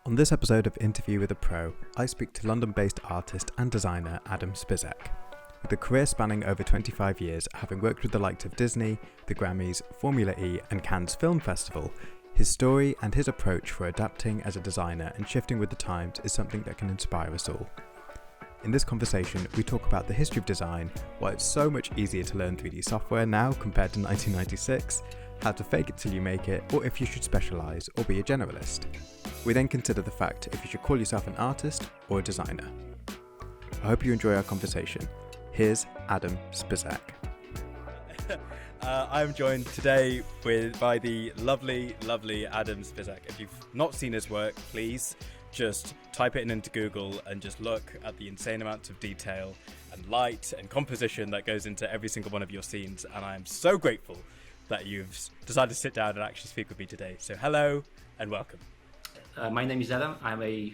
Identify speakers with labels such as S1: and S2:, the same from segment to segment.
S1: On this episode of Interview with a Pro, I speak to London-based artist and designer Adam Spizak. With a career spanning over 25 years, having worked with the likes of Disney, the Grammys, Formula E and Cannes Film Festival, his story and his approach for adapting as a designer and shifting with the times is something that can inspire us all. In this conversation, we talk about the history of design, why it's so much easier to learn 3D software now compared to 1996, how to fake it till you make it, or if you should specialise or be a generalist. We then consider the fact if you should call yourself an artist or a designer. I hope you enjoy our conversation. Here's Adam Spizak. I'm joined today by the lovely Adam Spizak. If you've not seen his work, please just type it into Google and just look at the insane amounts of detail and light and composition that goes into every single one of your scenes. And I'm so grateful that you've decided to sit down and actually speak with me today. So hello and welcome.
S2: My name is Adam. I'm a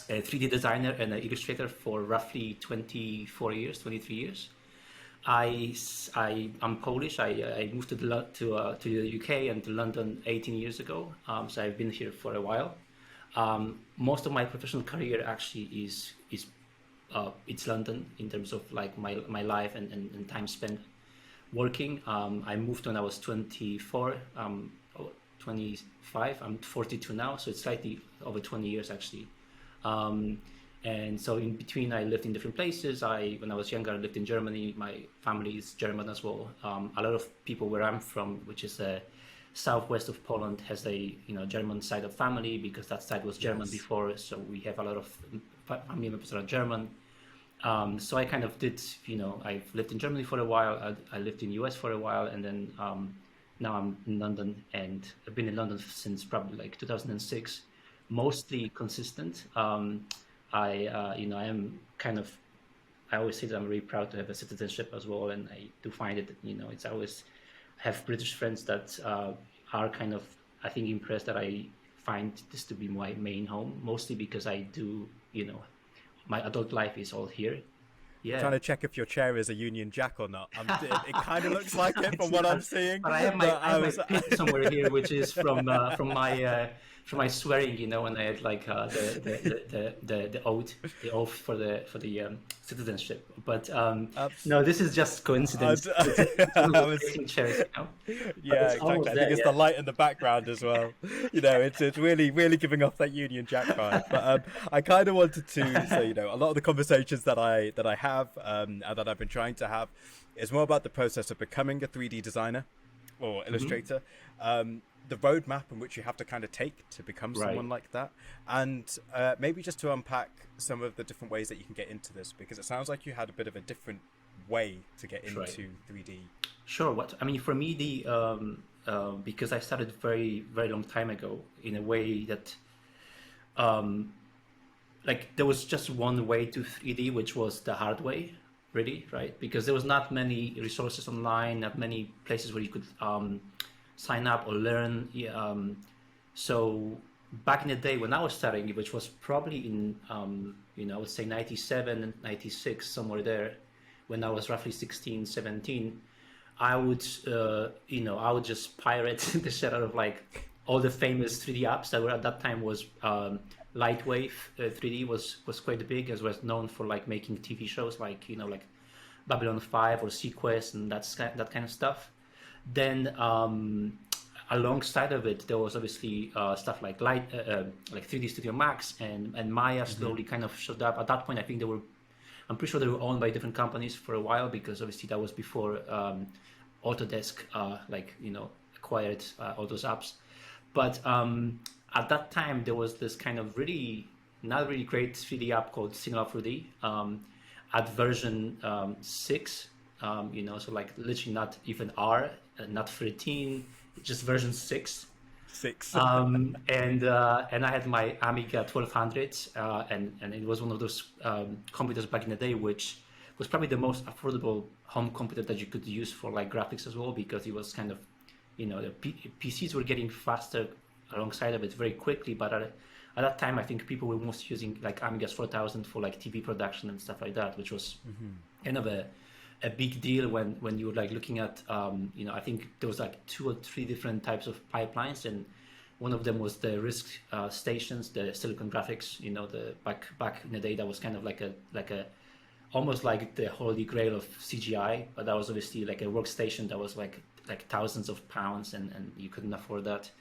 S2: 3D designer and an illustrator for roughly 23 years. I'm Polish. I moved to the UK and to London 18 years ago. So I've been here for a while. Most of my professional career actually is it's London in terms of like my life and time spent working. I moved when I was 24. 25. I'm 42 now, so it's slightly over 20 years actually. And so in between, I lived in different places. When I was younger, I lived in Germany. My family is German as well. A lot of people where I'm from, which is southwest of Poland, has a German side of family because that side was German before. So we have a lot of family members that are German. So I kind of did, I've lived in Germany for a while. I lived in US for a while, and then now I'm in London, and I've been in London since probably like 2006, mostly consistent. I always say that I'm really proud to have a citizenship as well, and I do find it, it's always have British friends that are kind of, I think, impressed that I find this to be my main home, mostly because I do, my adult life is all here. Yeah.
S1: Trying to check if your chair is a Union Jack or not. It kind of looks like it from what I'm seeing.
S2: But I have my pin somewhere here, which is from my swearing, when I had like the oath for the citizenship. But no, this is just coincidence. Chairs,
S1: Yeah, exactly. I think it's the light in the background as well. It's really giving off that Union Jack vibe. But I kind of wanted to say, a lot of the conversations that I have and that I've been trying to have is more about the process of becoming a 3D designer or illustrator. The roadmap in which you have to kind of take to become someone like that, and maybe just to unpack some of the different ways that you can get into this, because it sounds like you had a bit of a different way to get into 3D.
S2: Sure. For me, because I started very, very long time ago in a way that there was just one way to 3D, which was the hard way, really, right? Because there was not many resources online, not many places where you could sign up or learn. So back in the day when I was starting, which was probably in I would say 97 and 96, somewhere there, when I was roughly 16, 17, I would just pirate the shit out of like all the famous 3D apps that were at that time. Was Lightwave 3D was quite big, as was known for like making TV shows like like Babylon 5 or Sequest and that kind of stuff. Then alongside of it, there was obviously stuff like 3D Studio Max and Maya slowly kind of showed up. At that point, I think I'm pretty sure they were owned by different companies for a while, because obviously that was before Autodesk acquired all those apps. But at that time, there was this kind of not really great 3D app called Cinema 4D at version 6. So like literally not even R, not 13, just version 6. And I had my Amiga 1200, and it was one of those computers back in the day, which was probably the most affordable home computer that you could use for like graphics as well, because it was kind of, the PCs were getting faster alongside of it very quickly, but at that time I think people were mostly using like Amigas 4000 for like TV production and stuff like that, which was kind of a big deal when you were like looking at I think there was like 2 or 3 different types of pipelines, and One of them was the RISC stations, the Silicon Graphics. You know, the back in the day, that was kind of like a almost like the holy grail of CGI, but that was obviously like a workstation that was like thousands of pounds, and you couldn't afford that.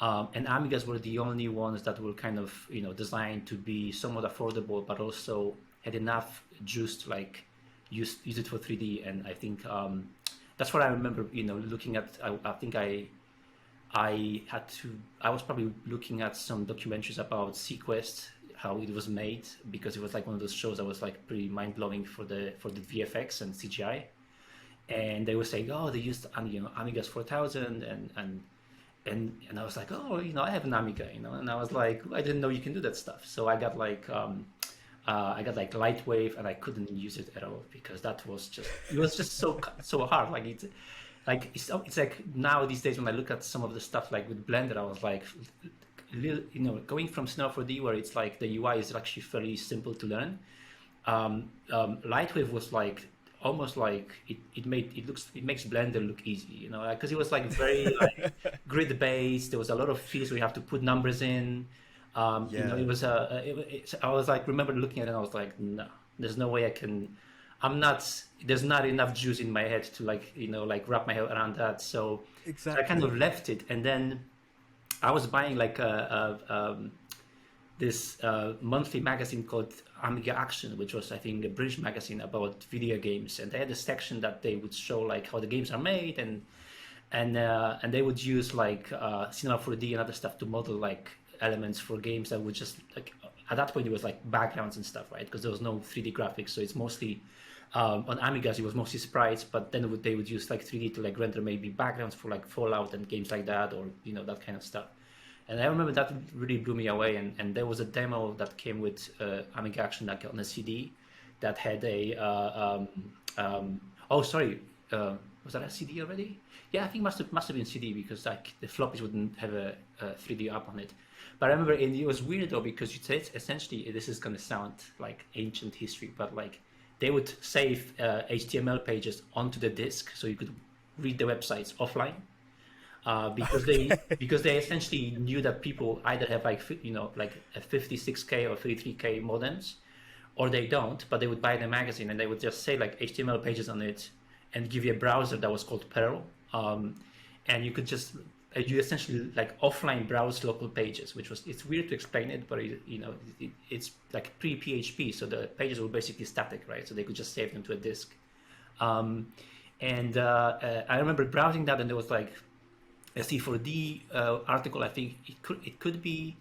S2: And Amigas were the only ones that were kind of, you know, designed to be somewhat affordable, but also had enough juice to like use it for 3D. And I think that's what I remember, you know, looking at. I think I was probably looking at some documentaries about Sequest, how it was made, because it was like one of those shows that was like pretty mind blowing for the VFX and CGI. And they were saying, oh, they used, you know, Amigas 4000 and I was like, oh, you know, I have an Amiga, you know, and I was like, I didn't know you can do that stuff. So I got like Lightwave, and I couldn't use it at all because that was just, it was just so hard. It's like now these days when I look at some of the stuff like with Blender, I was like, you know, going from Cinema 4D where it's like the UI is actually fairly simple to learn. Lightwave was like almost like it makes Blender look easy, you know, because it was like very like grid based. There was a lot of fields where you have to put numbers in. You know, it was I was like, remember looking at it and I was like, no, there's no way I can. There's not enough juice in my head to like, you know, like wrap my head around that. So,
S1: exactly.
S2: So I kind of left it, and then I was buying like this monthly magazine called Amiga Action, which was, I think, a British magazine about video games, and they had a section that they would show like how the games are made, and they would use like Cinema 4D and other stuff to model like elements for games that would just like, at that point it was like backgrounds and stuff, right? Because there was no 3D graphics, so it's mostly on Amigas it was mostly sprites, but then they would use like 3D to like render maybe backgrounds for like Fallout and games like that, or you know, that kind of stuff. And I remember that really blew me away. And there was a demo that came with Amiga Action that got on a CD that had a was that a CD already? Yeah, I think must have been CD, because like the floppies wouldn't have a 3D up on it. But I remember it was weird though, because you said essentially, this is gonna sound like ancient history, but like they would save HTML pages onto the disk so you could read the websites offline. Because they essentially knew that people either have like, you know, like a 56K or 33K modems, or they don't, but they would buy the magazine and they would just say like HTML pages on it and give you a browser that was called Perl, and you could just you essentially like offline browse local pages, which was, it's weird to explain it, but it's like pre-PHP, so the pages were basically static, right? So they could just save them to a disk. I remember browsing that, and there was like a C4D article. I think it could be,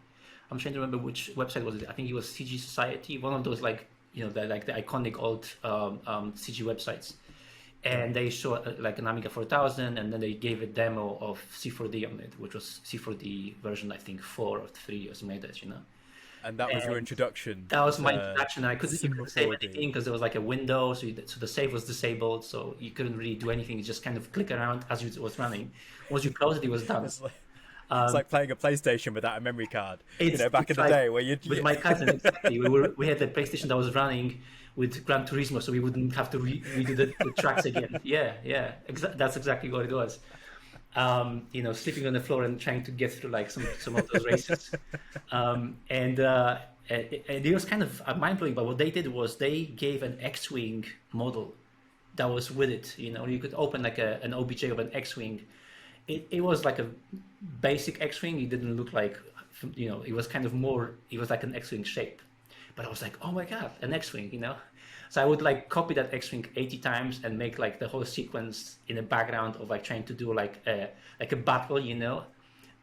S2: I'm trying to remember which website was it. I think it was CG Society, one of those like, you know, the iconic old CG websites. And they showed like an Amiga 4000, and then they gave a demo of C4D on it, which was C4D version, I think 4 or 3 or something like that, you know.
S1: And that was your introduction.
S2: That was my introduction, and I couldn't even save anything because there was like a window, so the save was disabled, so you couldn't really do anything. You just kind of click around as it was running. Once you closed it, it was done.
S1: It's like playing a PlayStation without a memory card. You know, back in the day where you
S2: with my cousin, exactly. We had the PlayStation that was running with Gran Turismo, so we wouldn't have to redo the tracks again. Yeah, that's exactly what it was. You know, sleeping on the floor and trying to get through like some of those races. And it was kind of mind-blowing, but what they did was they gave an X-Wing model that was with it. You know, you could open like an OBJ of an X-Wing. It was like a basic X-Wing. It didn't look like, you know, it was kind of more, it was like an X-Wing shape. But I was like, oh my God, an X-Wing, you know? So I would like copy that X-Wing 80 times and make like the whole sequence in the background of like trying to do like a battle, you know?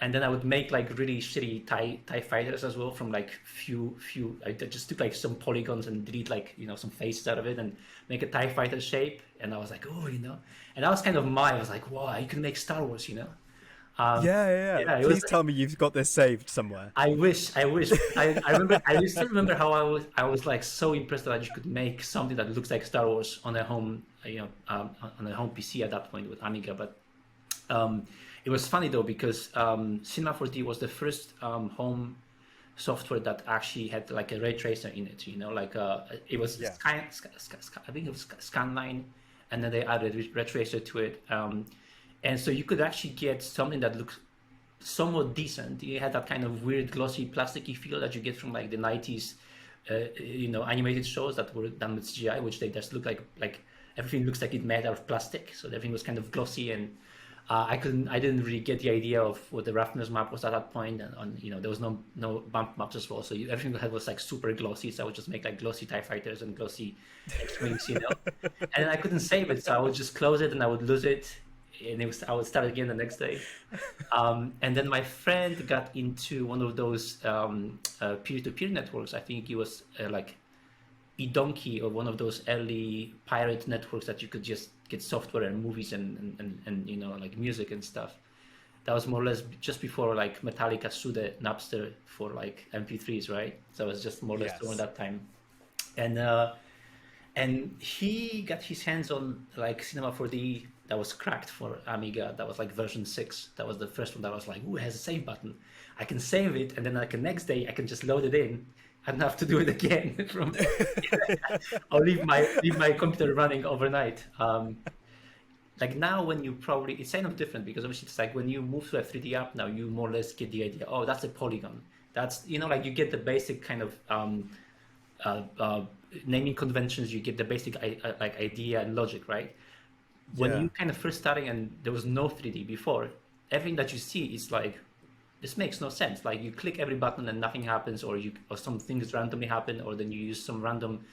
S2: And then I would make like really shitty TIE fighters as well from like few, I just took like some polygons and delete like, you know, some faces out of it and make a TIE fighter shape. And I was like, oh, you know? And that was kind of I was like, wow, you can make Star Wars, you know?
S1: Yeah. Please tell me you've got this saved somewhere.
S2: I wish. I remember. I still remember how I was like so impressed that you could make something that looks like Star Wars on a home, you know, on a home PC at that point with Amiga. But it was funny though, because Cinema 4D was the first home software that actually had like a ray tracer in it. You know, like it was I think it was Scanline, and then they added ray tracer to it. And so you could actually get something that looks somewhat decent. It had that kind of weird glossy plasticky feel that you get from like the 90s animated shows that were done with CGI, which they just look like everything looks like it made out of plastic, so everything was kind of glossy. And I didn't really get the idea of what the roughness map was at that point, and there was no bump maps as well, so everything I had was like super glossy. So I would just make like glossy TIE fighters and glossy X-wings, and then I couldn't save it, so I would just close it and I would lose it, and I would start again the next day. And then my friend got into one of those peer-to-peer networks. I think it was like eDonkey, or one of those early pirate networks that you could just get software and movies and like music and stuff. That was more or less just before like Metallica sued Napster for like MP3s, right? So it was just more or less around that time. And he got his hands on like Cinema 4D that was cracked for Amiga. That was like version 6. That was the first one that was like, ooh, it has a save button. I can save it, and then like the next day I can just load it in. I don't have to do it again from or leave my computer running overnight. Like now, when you probably, it's kind of different, because obviously it's like when you move to a 3D app now, you more or less get the idea. Oh, that's a polygon. That's like you get the basic kind of naming conventions. You get the basic like idea and logic, right? When you kind of first starting and there was no 3D before, everything that you see is like, this makes no sense. Like you click every button and nothing happens, or some things randomly happen, or then you use some random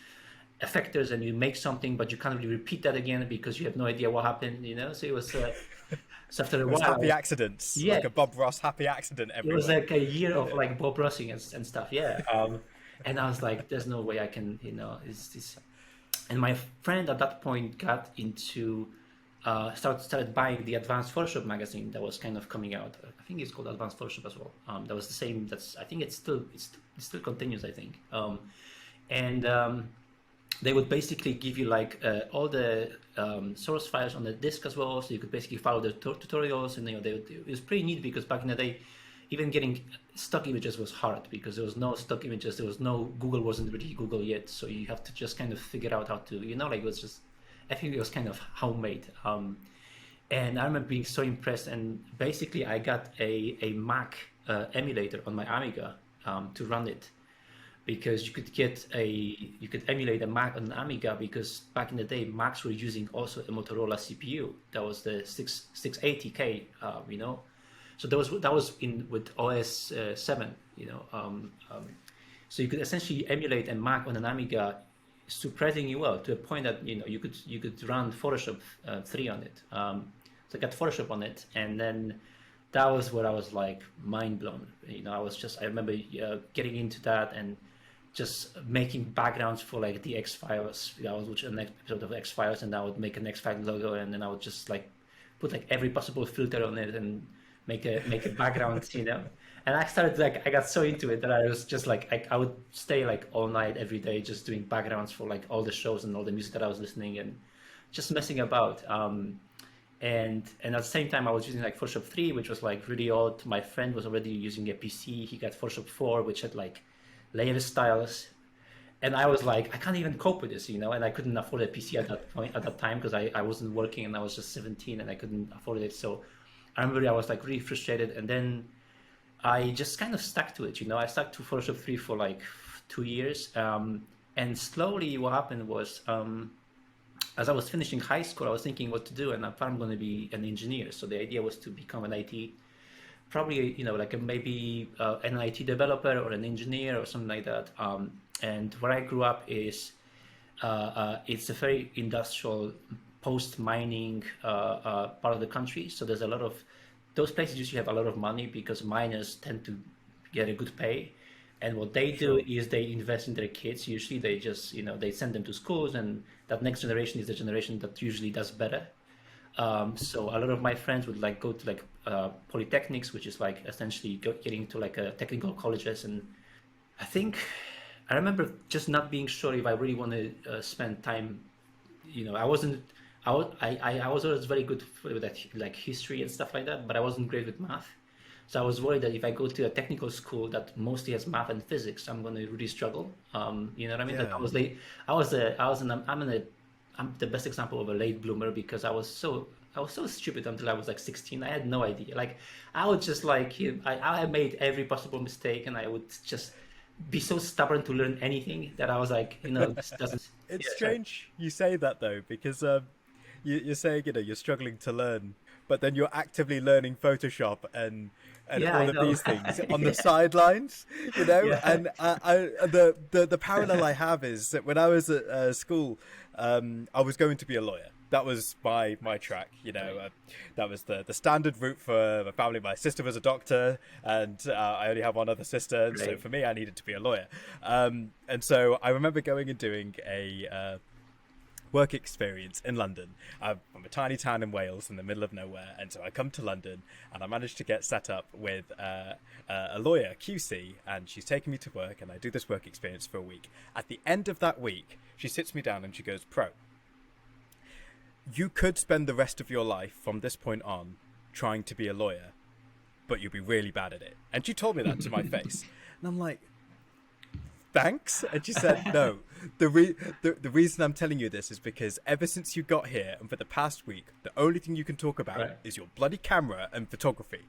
S2: effectors and you make something, but you can't really repeat that again because you have no idea what happened. So it was. So after a while,
S3: happy accidents.
S2: Yeah,
S3: like a Bob Ross happy accident everywhere.
S2: It was like a year of like Bob Rossing and stuff. Yeah. And I was like, there's no way I can. It's. And my friend at that point got into. Started buying the Advanced Photoshop magazine that was kind of coming out. I think it's called Advanced Photoshop as well. That was the same. I think it still continues. I think. They would basically give you like all the source files on the disk as well, so you could basically follow the tutorials. And it was pretty neat, because back in the day, even getting stock images was hard, because there was no stock images. There was no Google, wasn't really Google yet, so you have to just kind of figure out how to like it was just. I think it was kind of homemade. And I remember being so impressed. And basically, I got a Mac emulator on my Amiga to run it, because you could emulate a Mac on an Amiga, because back in the day, Macs were using also a Motorola CPU. That was the 680K, So that was in with OS 7, So you could essentially emulate a Mac on an Amiga surprisingly well, to a point that you could run Photoshop 3 on it. So I got Photoshop on it, and then that was where I was like mind blown. I remember getting into that and just making backgrounds for like the X-Files. I was watching the next episode of X-Files, and I would make an X-Files logo, and then I would just like put like every possible filter on it and make a background, And I started I got so into it that I was just like I would stay like all night every day just doing backgrounds for like all the shows and all the music that I was listening, and just messing about. And at the same time, I was using like Photoshop 3, which was like really old. My friend was already using a PC. He got Photoshop 4, which had like layer styles. And I was like, I can't even cope with this, and I couldn't afford a PC at that time, because I wasn't working and I was just 17 and I couldn't afford it. So I remember I was like really frustrated, and then I just kind of stuck to it. I stuck to Photoshop 3 for like 2 years. And slowly what happened was, as I was finishing high school, I was thinking what to do, and I thought I'm going to be an engineer. So the idea was to become an IT, probably, maybe an IT developer or an engineer or something like that. And where I grew up is, it's a very industrial, post-mining part of the country. So there's a lot of, those places usually have a lot of money, because miners tend to get a good pay. And what they do is they invest in their kids. Usually they just, they send them to schools, and that next generation is the generation that usually does better. So a lot of my friends would like go to like polytechnics, which is like essentially getting to like a technical colleges. And I remember just not being sure if I really want to spend time. I was always very good with that, like history and stuff like that, but I wasn't great with math. So I was worried that if I go to a technical school that mostly has math and physics, I'm going to really struggle. You know what I mean?
S3: Yeah.
S2: Like I'm the best example of a late bloomer, because I was so I was so stupid until I was like 16. I had no idea. Like I would just like I made every possible mistake, and I would just be so stubborn to learn anything that I was like, this doesn't.
S3: It's
S2: Yeah, sorry.
S3: strange you say that though, because you're saying you're struggling to learn, but then you're actively learning Photoshop and
S2: Yeah, I
S3: all of
S2: know.
S3: these things on the
S2: Yeah.
S3: sidelines,
S2: Yeah.
S3: And the parallel I have is that when I was at school, I was going to be a lawyer. That was my track, that was the standard route for my family. My sister was a doctor, and I only have one other sister, and so
S2: Right.
S3: for me, I needed to be a lawyer. And so I remember going and doing a work experience in London. I'm from a tiny town in Wales in the middle of nowhere, and so I come to London and I managed to get set up with a lawyer, QC, and she's taking me to work, and I do this work experience for a week. At the end of that week, she sits me down and she goes, "Pro, you could spend the rest of your life from this point on trying to be a lawyer, but you'll be really bad at it." And she told me that to my face. And I'm like, "Thanks." And she said, "No, the reason I'm telling you this is because ever since you got here and for the past week, the only thing you can talk about
S2: Right.
S3: is your bloody camera and photography."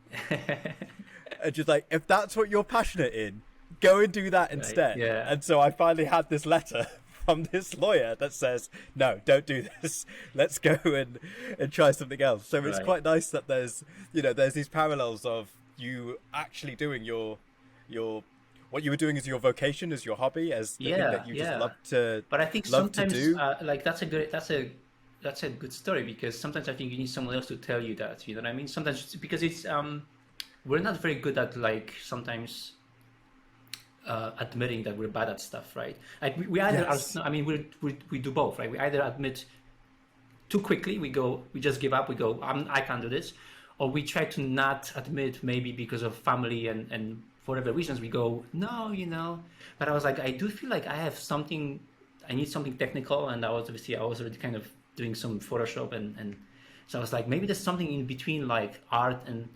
S3: And she's like, "If that's what you're passionate in, go and do that instead."
S2: yeah.
S3: And so I finally had this letter from this lawyer that says, "No, don't do this. Let's go and try something else." So it's
S2: Right.
S3: quite nice that there's these parallels of you actually doing your what you were doing as your vocation, as your hobby, as the thing that you just love to
S2: But I think
S3: love to
S2: sometimes,
S3: do.
S2: like that's a good story, because sometimes I think you need someone else to tell you that. You know what I mean? Sometimes because it's we're not very good at like sometimes admitting that we're bad at stuff, right? Like we either
S3: Yes.
S2: are. I mean, we do both, right? We either admit too quickly, we just give up, we go, I can't do this, or we try to not admit, maybe because of family and for whatever reasons, we go, no, But I was like, I do feel like I need something technical, and I was already kind of doing some Photoshop, and so I was like, maybe there's something in between, like art and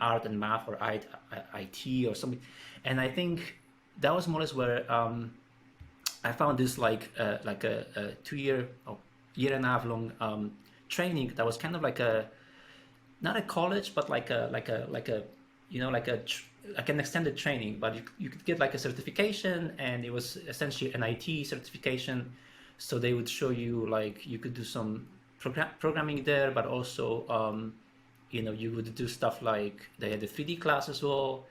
S2: art and math, or IT or something. And I think that was more or less where I found this like a 2 year or year and a half long training that was kind of like not a college, but like an extended training. But you could get like a certification, and it was essentially an IT certification. So they would show you, like, you could do some programming there, but also you would do stuff like they had a 3D class as well,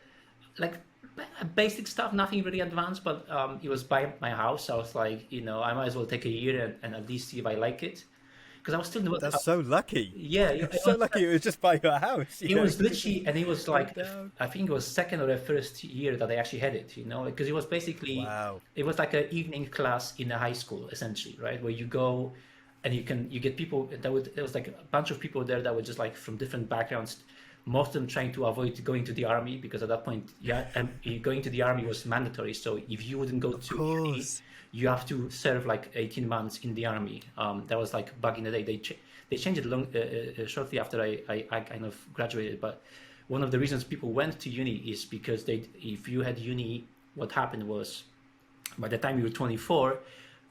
S2: like basic stuff, nothing really advanced. But it was by my house. I was like, I might as well take a year and at least see if I like it, because I was still
S3: That's so lucky.
S2: yeah,
S3: You're so lucky it was just by your house.
S2: it was literally, and it was like,
S3: down.
S2: I think it was second or the first year that I actually had it, because it was basically,
S3: Wow.
S2: it was like an evening class in a high school, essentially, right? Where you go and you get people there was like a bunch of people there that were just like from different backgrounds, most of them trying to avoid going to the army, because at that point, going to the army was mandatory. So if you wouldn't go to uni,
S3: course.
S2: you have to serve like 18 months in the army. That was like back in the day. They changed it shortly after I kind of graduated. But one of the reasons people went to uni is because if you had uni, what happened was, by the time you were 24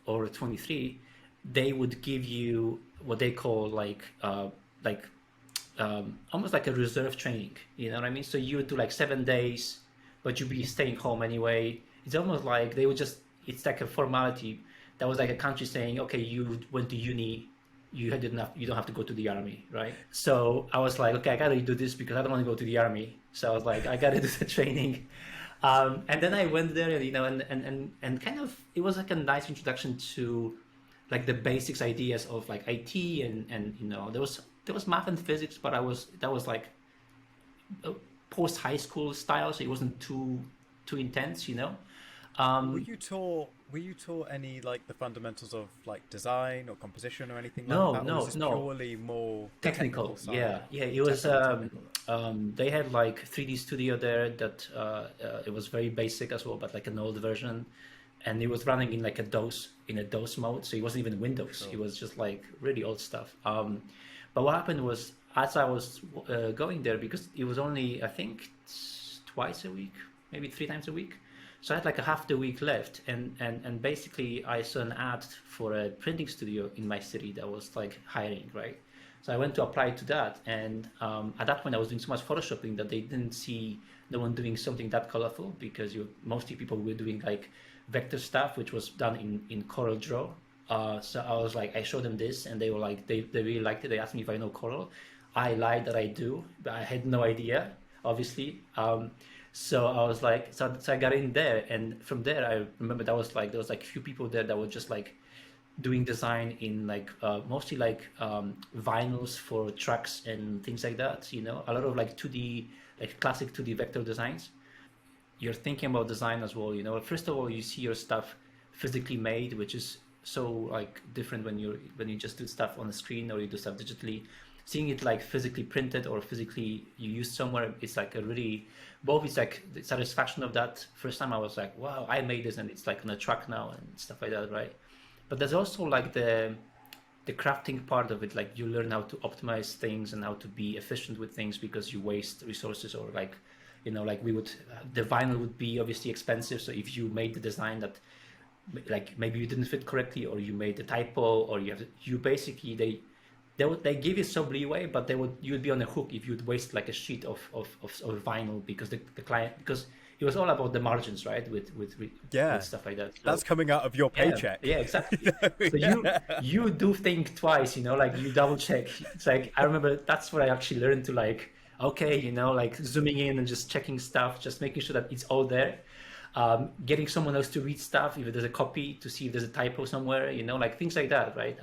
S2: or 23, they would give you what they call almost like a reserve training. You know what I mean? So you would do like 7 days, but you'd be staying home anyway. It's almost like it's like a formality. That was like a country saying, okay, you went to uni, you don't have to go to the army, right? So I was like, okay, I gotta do this because I don't want to go to the army. So I was like, I gotta do the training. And then I went there, and kind of, it was like a nice introduction to like the basics ideas of like IT, and there was math and physics, but that was like post high school style, so it wasn't too intense.
S3: Were you taught any like the fundamentals of like design or composition or anything
S2: No,
S3: like that? Or
S2: no,
S3: was this
S2: no.
S3: purely more
S2: Technical,
S3: side?
S2: yeah. It was
S3: Definitely technical.
S2: they had like 3D Studio there that it was very basic as well, but like an old version, and it was running in like a DOS mode, so it wasn't even Windows.
S3: Cool.
S2: It was just like really old stuff. But what happened was, as I was going there, because it was only, I think, twice a week, maybe 3 times a week. So I had like a half the week left, and basically I saw an ad for a printing studio in my city that was like hiring, right? So I went to apply to that, and at that point I was doing so much photoshopping that they didn't see no one doing something that colorful, because mostly people were doing like vector stuff, which was done in Corel Draw. So I was like, I showed them this, and they were like, they really liked it. They asked me if I know Corel. I lied that I do, but I had no idea, obviously. So I was like, so I got in there, and from there I remember there was like a few people there that were just like doing design in like mostly like vinyls for trucks and things like that. You know, a lot of like 2D, like classic 2D vector designs. You're thinking about design as well. You know, first of all, you see your stuff physically made, which is so like different when you just do stuff on the screen or you do stuff digitally. Seeing it like physically printed or physically you used somewhere, it's like a really, both it's like the satisfaction of that. First time I was like, wow, I made this and it's like on a truck now and stuff like that, right? But there's also like the crafting part of it. Like you learn how to optimize things and how to be efficient with things, because you waste resources, or like, you know, like the vinyl would be obviously expensive. So if you made the design that like maybe you didn't fit correctly, or you made the typo, or you basically they give you some leeway, but you would be on a hook if you'd waste like a sheet of vinyl, because the client, because it was all about the margins, right? With stuff like that. So,
S3: that's coming out of your paycheck.
S2: Yeah, exactly. So you do think twice, you know, like you double check. It's like, I remember that's where I actually learned to like, okay, you know, like zooming in and just checking stuff, just making sure that it's all there. Getting someone else to read stuff if there's a copy, to see if there's a typo somewhere, you know, like things like that, right?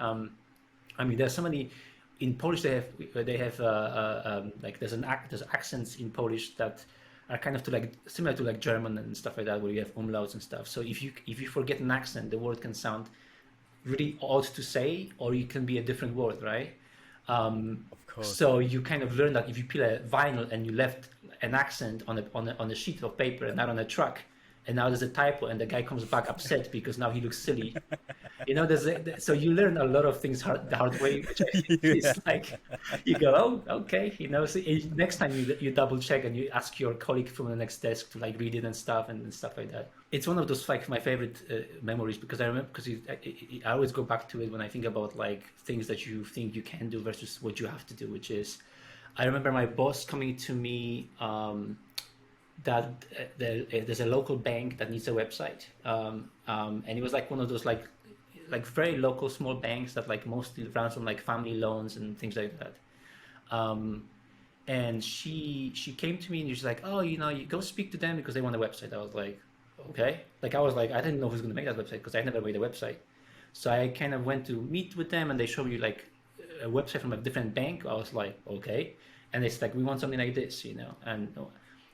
S2: I mean, there's so many in Polish. They have like there's accents in Polish that are kind of similar to like German and stuff like that, where you have umlauts and stuff. So if you forget an accent, the word can sound really odd to say, or it can be a different word, right?
S3: Of course.
S2: So you kind of learn that if you peel a vinyl and you left an accent on a sheet of paper and not on a truck, and now there's a typo, and the guy comes back upset because now he looks silly. You know, so you learn a lot of things the hard way, which I think is like, you go, oh, okay, you know. So next time you double check and you ask your colleague from the next desk to like read it and stuff like that. It's one of those like my favorite memories, because I remember, because I always go back to it when I think about like things that you think you can do versus what you have to do, which is, I remember my boss coming to me. That there's a local bank that needs a website, and it was like one of those like very local small banks that like mostly runs on like family loans and things like that. And she came to me and she's like, oh, you know, you go speak to them because they want a website. I was like, okay. Like I was like, I didn't know who's going to make that website, because I never made a website. So I kind of went to meet with them, and they showed me like a website from a different bank. I was like, okay. And it's like, we want something like this, you know. And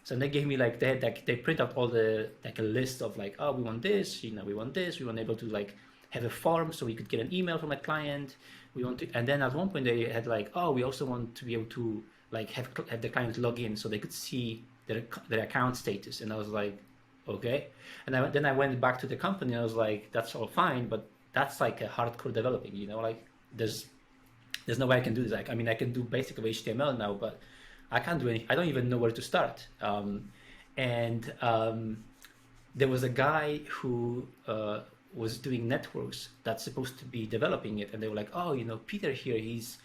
S2: so they gave me like, they print out all the like a list of like, oh, we want this, you know, we want this, we want able to like have a form so we could get an email from a client. We want to, and then at one point they had like, oh, we also want to be able to like have the client log in so they could see their account status. And I was like, okay. And then I went back to the company and I was like, that's all fine, but that's like a hardcore developing, you know, like there's no way I can do this. Like, I mean, I can do basic of HTML now, but I can't do anything. I don't even know where to start. And there was a guy who was doing networks that's supposed to be developing it, and they were like, "Oh, you know, Peter here, he's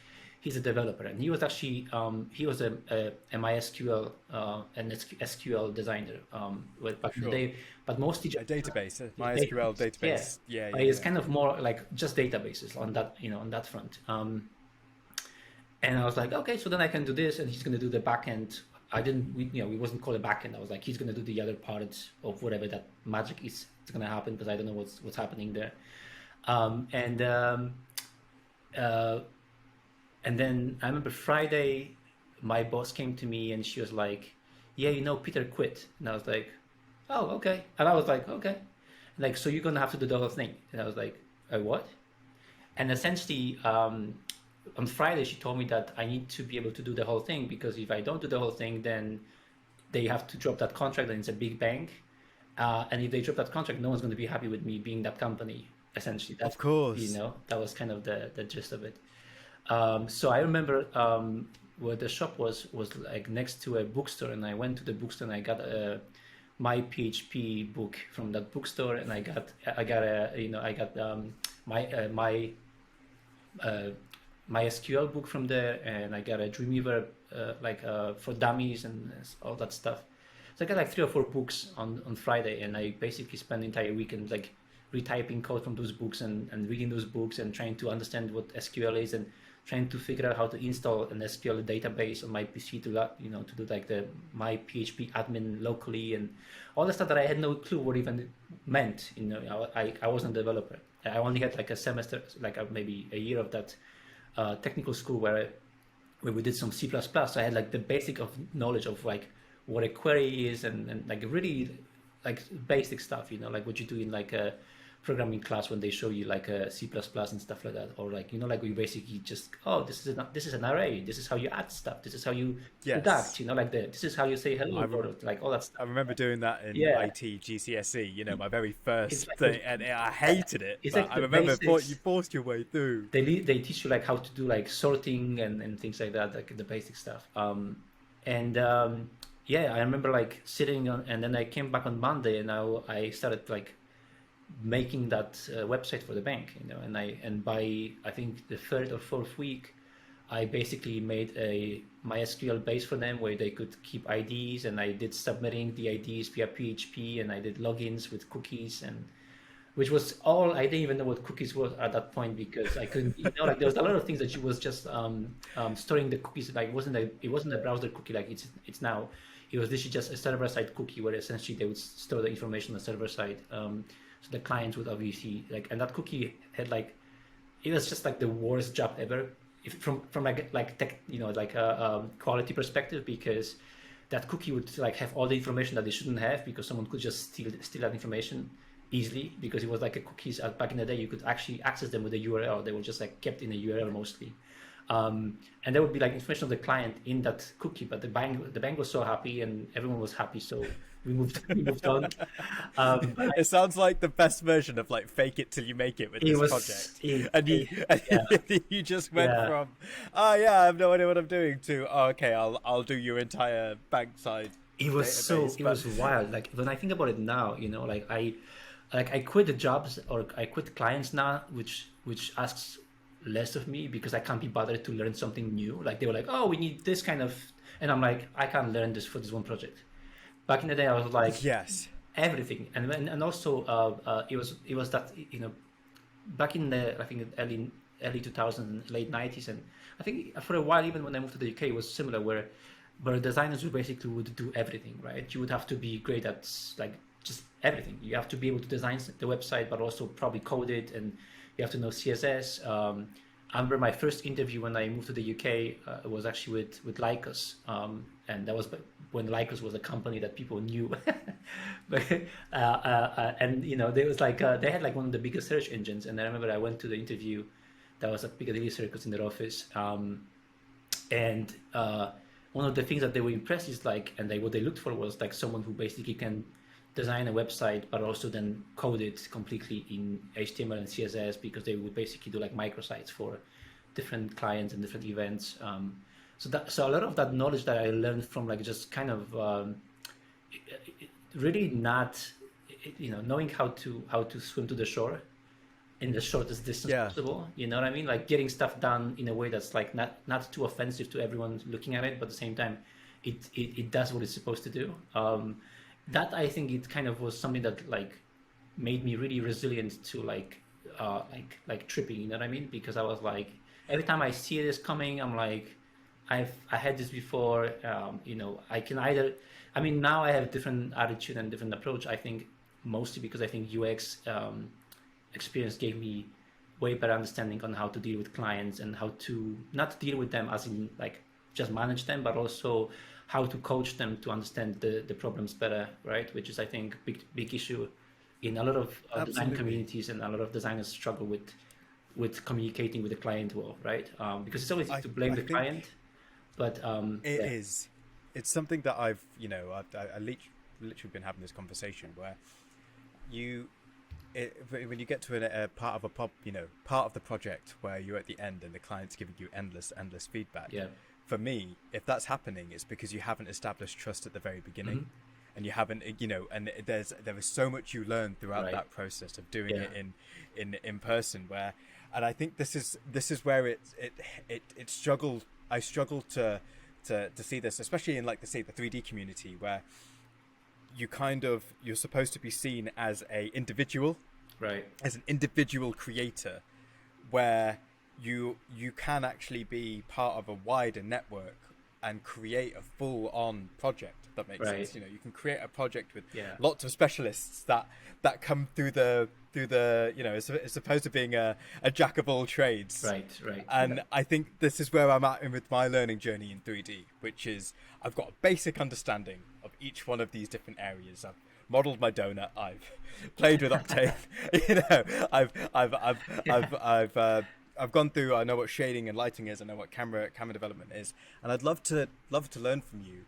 S2: a developer," and he was actually he was a MySQL and SQL designer back in the day, but mostly
S3: a database, MySQL database. Yeah.
S2: It's kind of more like just databases on that, you know, on that front. And I was like, okay, so then I can do this, and he's going to do the backend. We wasn't called a backend. I was like, he's going to do the other part of whatever that magic is. It's going to happen, because I don't know what's happening there. And then I remember Friday, my boss came to me and she was like, yeah, you know, Peter quit. And I was like, oh, okay. And I was like, okay. Like, so you're going to have to do the whole thing. And I was like, what? And essentially, on Friday, she told me that I need to be able to do the whole thing, because if I don't do the whole thing, then they have to drop that contract, and it's a big bank. And if they drop that contract, no one's going to be happy with me being that company, essentially. That's,
S3: of course.
S2: You know, that was kind of the gist of it. So I remember where the shop was like next to a bookstore, and I went to the bookstore and I got my PHP book from that bookstore, and I got MySQL book from there, and I got a Dreamweaver for dummies and all that stuff. So I got like 3 or 4 books on Friday, and I basically spent the entire weekend like retyping code from those books and reading those books and trying to understand what SQL is and trying to figure out how to install an SQL database on my PC to do like the my PHP admin locally and all the stuff that I had no clue what even it meant. I wasn't a developer. I only had like a semester, maybe a year of that technical school where we did some C++. So I had like the basic of knowledge of like what a query is and like really like basic stuff, like what you do in like a programming class when they show you like a C++ and stuff like that, or like like we basically just this is an array, this is how you add stuff, this is how you deduct, this is how you say hello, or like all that stuff.
S3: I remember doing that in IT GCSE, my very first thing, and I hated it. But I remember you forced your way through.
S2: They teach you like how to do like sorting and things like that, like the basic stuff. I remember like sitting on, and then I came back on Monday, and I started like making that website for the bank, and by I think the 3rd or 4th week, I basically made a MySQL base for them where they could keep IDs, and I did submitting the IDs via PHP, and I did logins with cookies, and which was all, I didn't even know what cookies were at that point because I couldn't, like there was a lot of things that you was just storing the cookies, like it wasn't a browser cookie like it's now. It was literally just a server-side cookie where essentially they would store the information on the server side. So the clients would obviously and that cookie had like, it was just like the worst job ever, from like tech, a quality perspective, because that cookie would like have all the information that they shouldn't have because someone could just steal that information easily, because it was like a cookies back in the day. You could actually access them with a URL. They were just like kept in a URL mostly. And there would be like information of the client in that cookie, but the bank was so happy and everyone was happy, so we moved on.
S3: It sounds like the best version of like fake it till you make it with this project. You just went from I have no idea what I'm doing to okay, I'll do your entire bank side.
S2: It was wild. Like when I think about it now, I quit the jobs, or I quit clients now, which asks less of me because I can't be bothered to learn something new. Like they were like, oh, we need this kind of, and I'm like, I can't learn this for this one project. Back in the day, I was like,
S3: yes,
S2: everything, and also it was that back in the I think early 2000s, late 90s, and I think for a while even when I moved to the UK it was similar, where designers would do everything, right? You would have to be great at like just everything. You have to be able to design the website, but also probably code it, and you have to know CSS. I remember my first interview when I moved to the UK was actually with Lycos, and that was when Lycos was a company that people knew. And there was like they had like one of the biggest search engines, and I remember I went to the interview. That was at Piccadilly Circus in their office, and one of the things that they were impressed is like, and what they looked for was like someone who basically can design a website, but also then code it completely in HTML and CSS, because they would basically do like microsites for different clients and different events. So a lot of that knowledge that I learned from like just kind of really not, knowing how to swim to the shore in the shortest distance possible. You know what I mean? Like getting stuff done in a way that's like not too offensive to everyone looking at it, but at the same time, it does what it's supposed to do. That I think it kind of was something that like made me really resilient to like tripping, you know what I mean? Because I was like, every time I see this coming, I'm like, I had this before. I can either, now I have a different attitude and different approach. I think mostly because I think UX experience gave me way better understanding on how to deal with clients and how to not deal with them as in like just manage them, but also how to coach them to understand the problems better, right? Which is, I think, big issue in a lot of design communities, and a lot of designers struggle with communicating with the client well, right? Because it's always easy to blame the client, but
S3: it is. It's something that I've literally been having this conversation where when you get to a part of the project where you're at the end and the client's giving you endless feedback.
S2: Yeah.
S3: For me, if that's happening, it's because you haven't established trust at the very beginning, and you haven't, and there is so much you learn throughout that process of doing it in person. Where And I think this is where it struggled. I struggled to see this, especially in, like, the 3D community, where you're supposed to be seen as a individual,
S2: Right.
S3: as an individual creator, where you can actually be part of a wider network and create a full-on project. If that makes
S2: Right.
S3: sense. You can create a project with
S2: Yeah.
S3: lots of specialists that come through the it's supposed to being a jack of all trades.
S2: Right.
S3: And I think this is where I'm at with my learning journey in 3D, which is I've got a basic understanding of each one of these different areas. I've modeled my donut. I've played with Octane. I've gone through. I know what shading and lighting is. I know what camera development is, and I'd love to learn from you.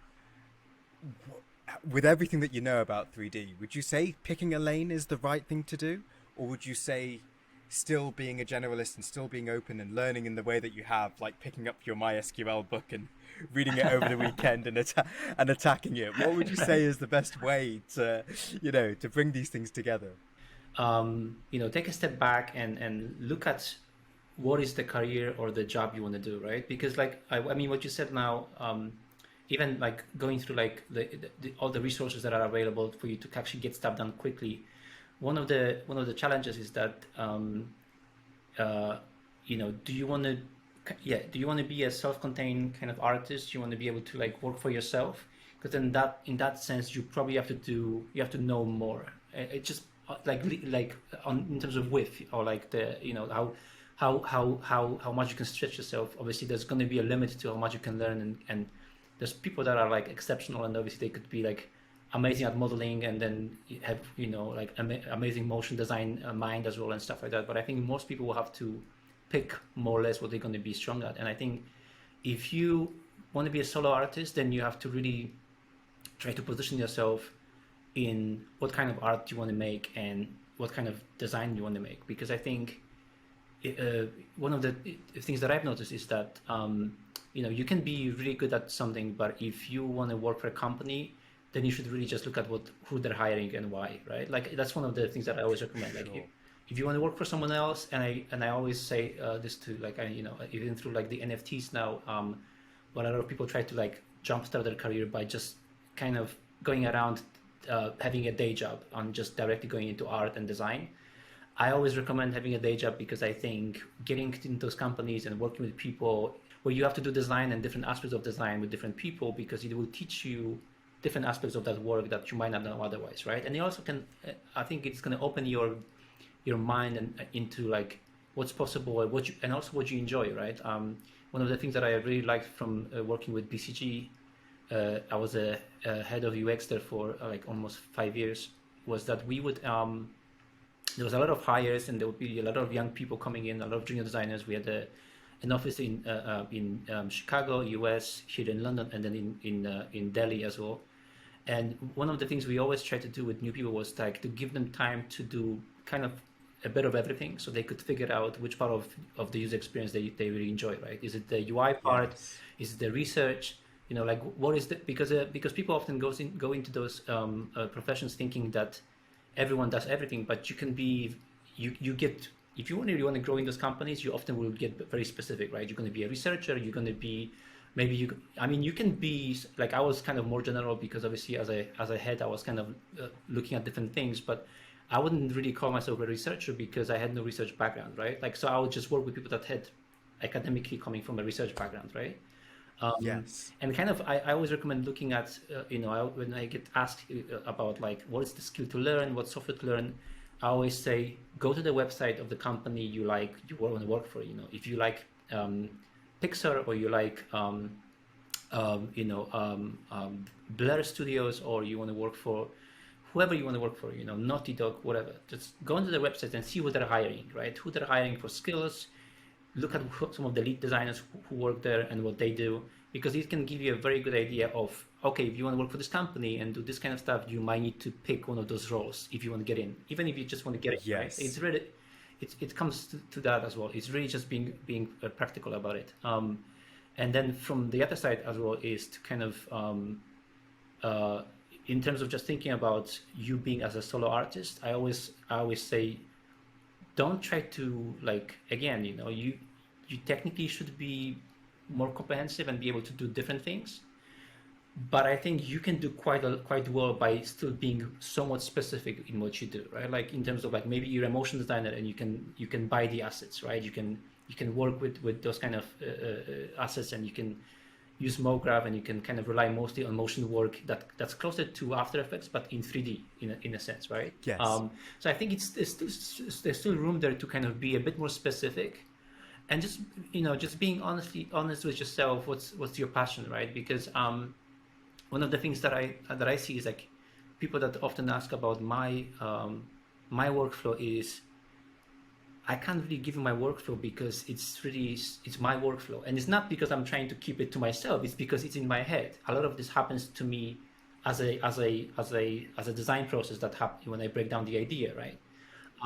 S3: With everything that you know about 3D, would you say picking a lane is the right thing to do, or would you say still being a generalist and still being open and learning in the way that you have, like picking up your MySQL book and reading it over the weekend and attacking it? What would you say is the best way to bring these things together?
S2: Take a step back and look at what is the career or the job you want to do, right? Because, like, I mean, what you said now, even like going through like all the resources that are available for you to actually get stuff done quickly. One of the challenges is that do you want to be a self-contained kind of artist? Do you want to be able to, like, work for yourself? Because then in that sense you probably have to know more. It just in terms of width, or like how much you can stretch yourself. Obviously there's going to be a limit to how much you can learn, and there's people that are, like, exceptional, and obviously they could be, like, amazing at modeling, and then have amazing motion design mind as well and stuff like that. But I think most people will have to pick more or less what they're going to be strong at. And I think if you want to be a solo artist, then you have to really try to position yourself in what kind of art you want to make and what kind of design you want to make. Because I think one of the things that I've noticed is that you can be really good at something, but if you want to work for a company, then you should really just look at who they're hiring and why, right? Like, that's one of the things that I always recommend. Like,
S3: Sure.
S2: if you want to work for someone else, and I always say this to, like, even through, like, the NFTs now, but a lot of people try to, like, jumpstart their career by just kind of going around having a day job and just directly going into art and design. I always recommend having a day job, because I think getting into those companies and working with people where you have to do design and different aspects of design with different people, because it will teach you different aspects of that work that you might not know otherwise, right? And you also can, I think it's going to open your mind and into, like, what's possible and also what you enjoy, right? One of the things that I really liked from working with BCG, I was a head of UX there for like almost 5 years, was that we would there was a lot of hires, and there would be a lot of young people coming in, a lot of junior designers. We had an office in Chicago, US, here in London, and then in Delhi as well. And one of the things we always try to do with new people was, like, to give them time to do kind of a bit of everything, so they could figure out which part of the user experience they really enjoy, right? Is it the UI part?
S3: Yes.
S2: Is it the research? Like, what is the, because people often go into those professions thinking that everyone does everything, but you can be, you get, if you really want to grow in those companies, you often will get very specific, right? You're going to be a researcher, you're going to be, maybe you can be, like, I was kind of more general, because obviously as a head, I was kind of looking at different things, but I wouldn't really call myself a researcher because I had no research background, right? Like, so I would just work with people that had academically coming from a research background, right?
S3: Yes.
S2: And kind of, I always recommend looking at, when I get asked about, like, what is the skill to learn, what software to learn, I always say, go to the website of the company you want to work for. If you like Pixar, or you like, Blur Studios, or you want to work for whoever you want to work for, Naughty Dog, whatever. Just go into the website and see who they're hiring, right? Who they're hiring for skills. Look at some of the lead designers who work there and what they do, because it can give you a very good idea of, okay, if you want to work for this company and do this kind of stuff, you might need to pick one of those roles if you want to get in, even if you just want to get in.
S3: Yes.
S2: Right? It's really, it comes to that as well. It's really just being practical about it. And then from the other side as well is to kind of, in terms of just thinking about you being as a solo artist, I always say, don't try to, like, again, you technically should be more comprehensive and be able to do different things. But I think you can do quite well by still being somewhat specific in what you do, right? Like in terms of like maybe you're a motion designer and you can buy the assets, right? You can work with those kind of assets, and you can use MoGraph, and you can kind of rely mostly on motion work that's closer to After Effects, but in 3D in a sense, right?
S3: Yes.
S2: So I think there's still room there to kind of be a bit more specific, and just being honest with yourself. What's your passion, right? Because one of the things that I see is like people that often ask about my workflow is I can't really give you my workflow because it's my workflow, and it's not because I'm trying to keep it to myself. It's because it's in my head. A lot of this happens to me as a design process that happens when I break down the idea, right?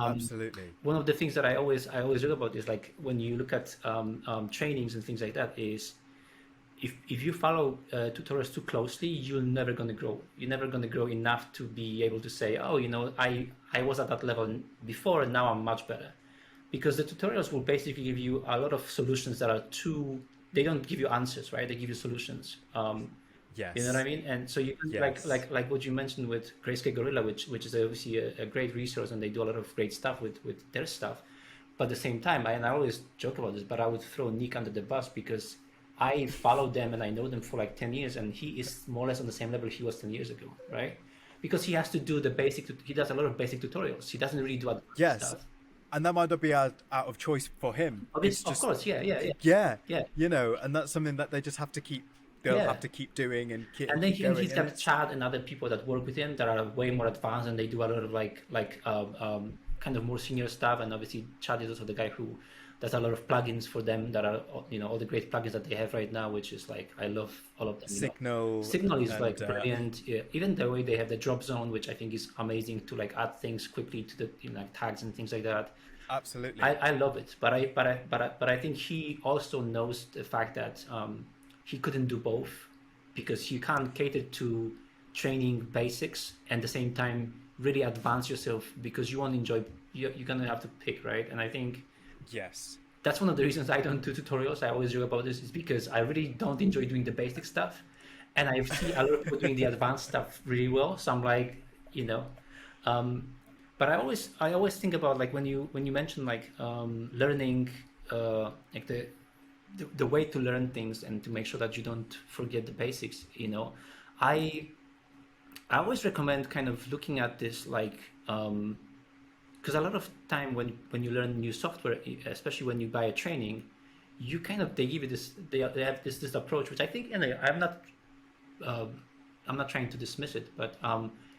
S3: Absolutely.
S2: One of the things that I always read about is like when you look at trainings and things like that is if you follow tutorials too closely, you're never going to grow. You're never going to grow enough to be able to say, oh, I was at that level before, and now I'm much better. Because the tutorials will basically give you a lot of solutions that are they don't give you answers, right? They give you solutions.
S3: Yes.
S2: You know what I mean? And so you can,
S3: Yes.
S2: like what you mentioned with Grayscale Gorilla, which is obviously a great resource, and they do a lot of great stuff with their stuff. But at the same time, and I always joke about this, but I would throw Nick under the bus because I follow them and I know them for like 10 years, and he is more or less on the same level he was 10 years ago, right? Because he has to do he does a lot of basic tutorials. He doesn't really do advanced stuff.
S3: And that might not be out of choice for him.
S2: Of course, yeah.
S3: And that's something that they just have to keep. They'll have to keep doing and keep.
S2: And then
S3: keep going.
S2: he's got Chad and other people that work with him that are way more advanced, and they do a lot of kind of more senior stuff. And obviously, Chad is also the guy who does a lot of plugins for them that are all the great plugins that they have right now, which is like I love all of them. Signal is like brilliant. Yeah. Even the way they have the drop zone, which I think is amazing to like add things quickly to the like tags and things like that.
S3: Absolutely,
S2: I love it. But I think he also knows the fact that he couldn't do both, because you can't cater to training basics and at the same time really advance yourself, because you won't enjoy. You're gonna have to pick, right? And I think.
S3: Yes.
S2: That's one of the reasons I don't do tutorials. I always joke about this, is because I really don't enjoy doing the basic stuff. And I see a lot of people doing the advanced stuff really well. So I'm like, but I always think about like when you mention like learning, like the way to learn things and to make sure that you don't forget the basics, I always recommend kind of looking at this like, because a lot of time when you learn new software, especially when you buy a training, they give you this, they have this approach, which I think, and I'm not trying to dismiss it, but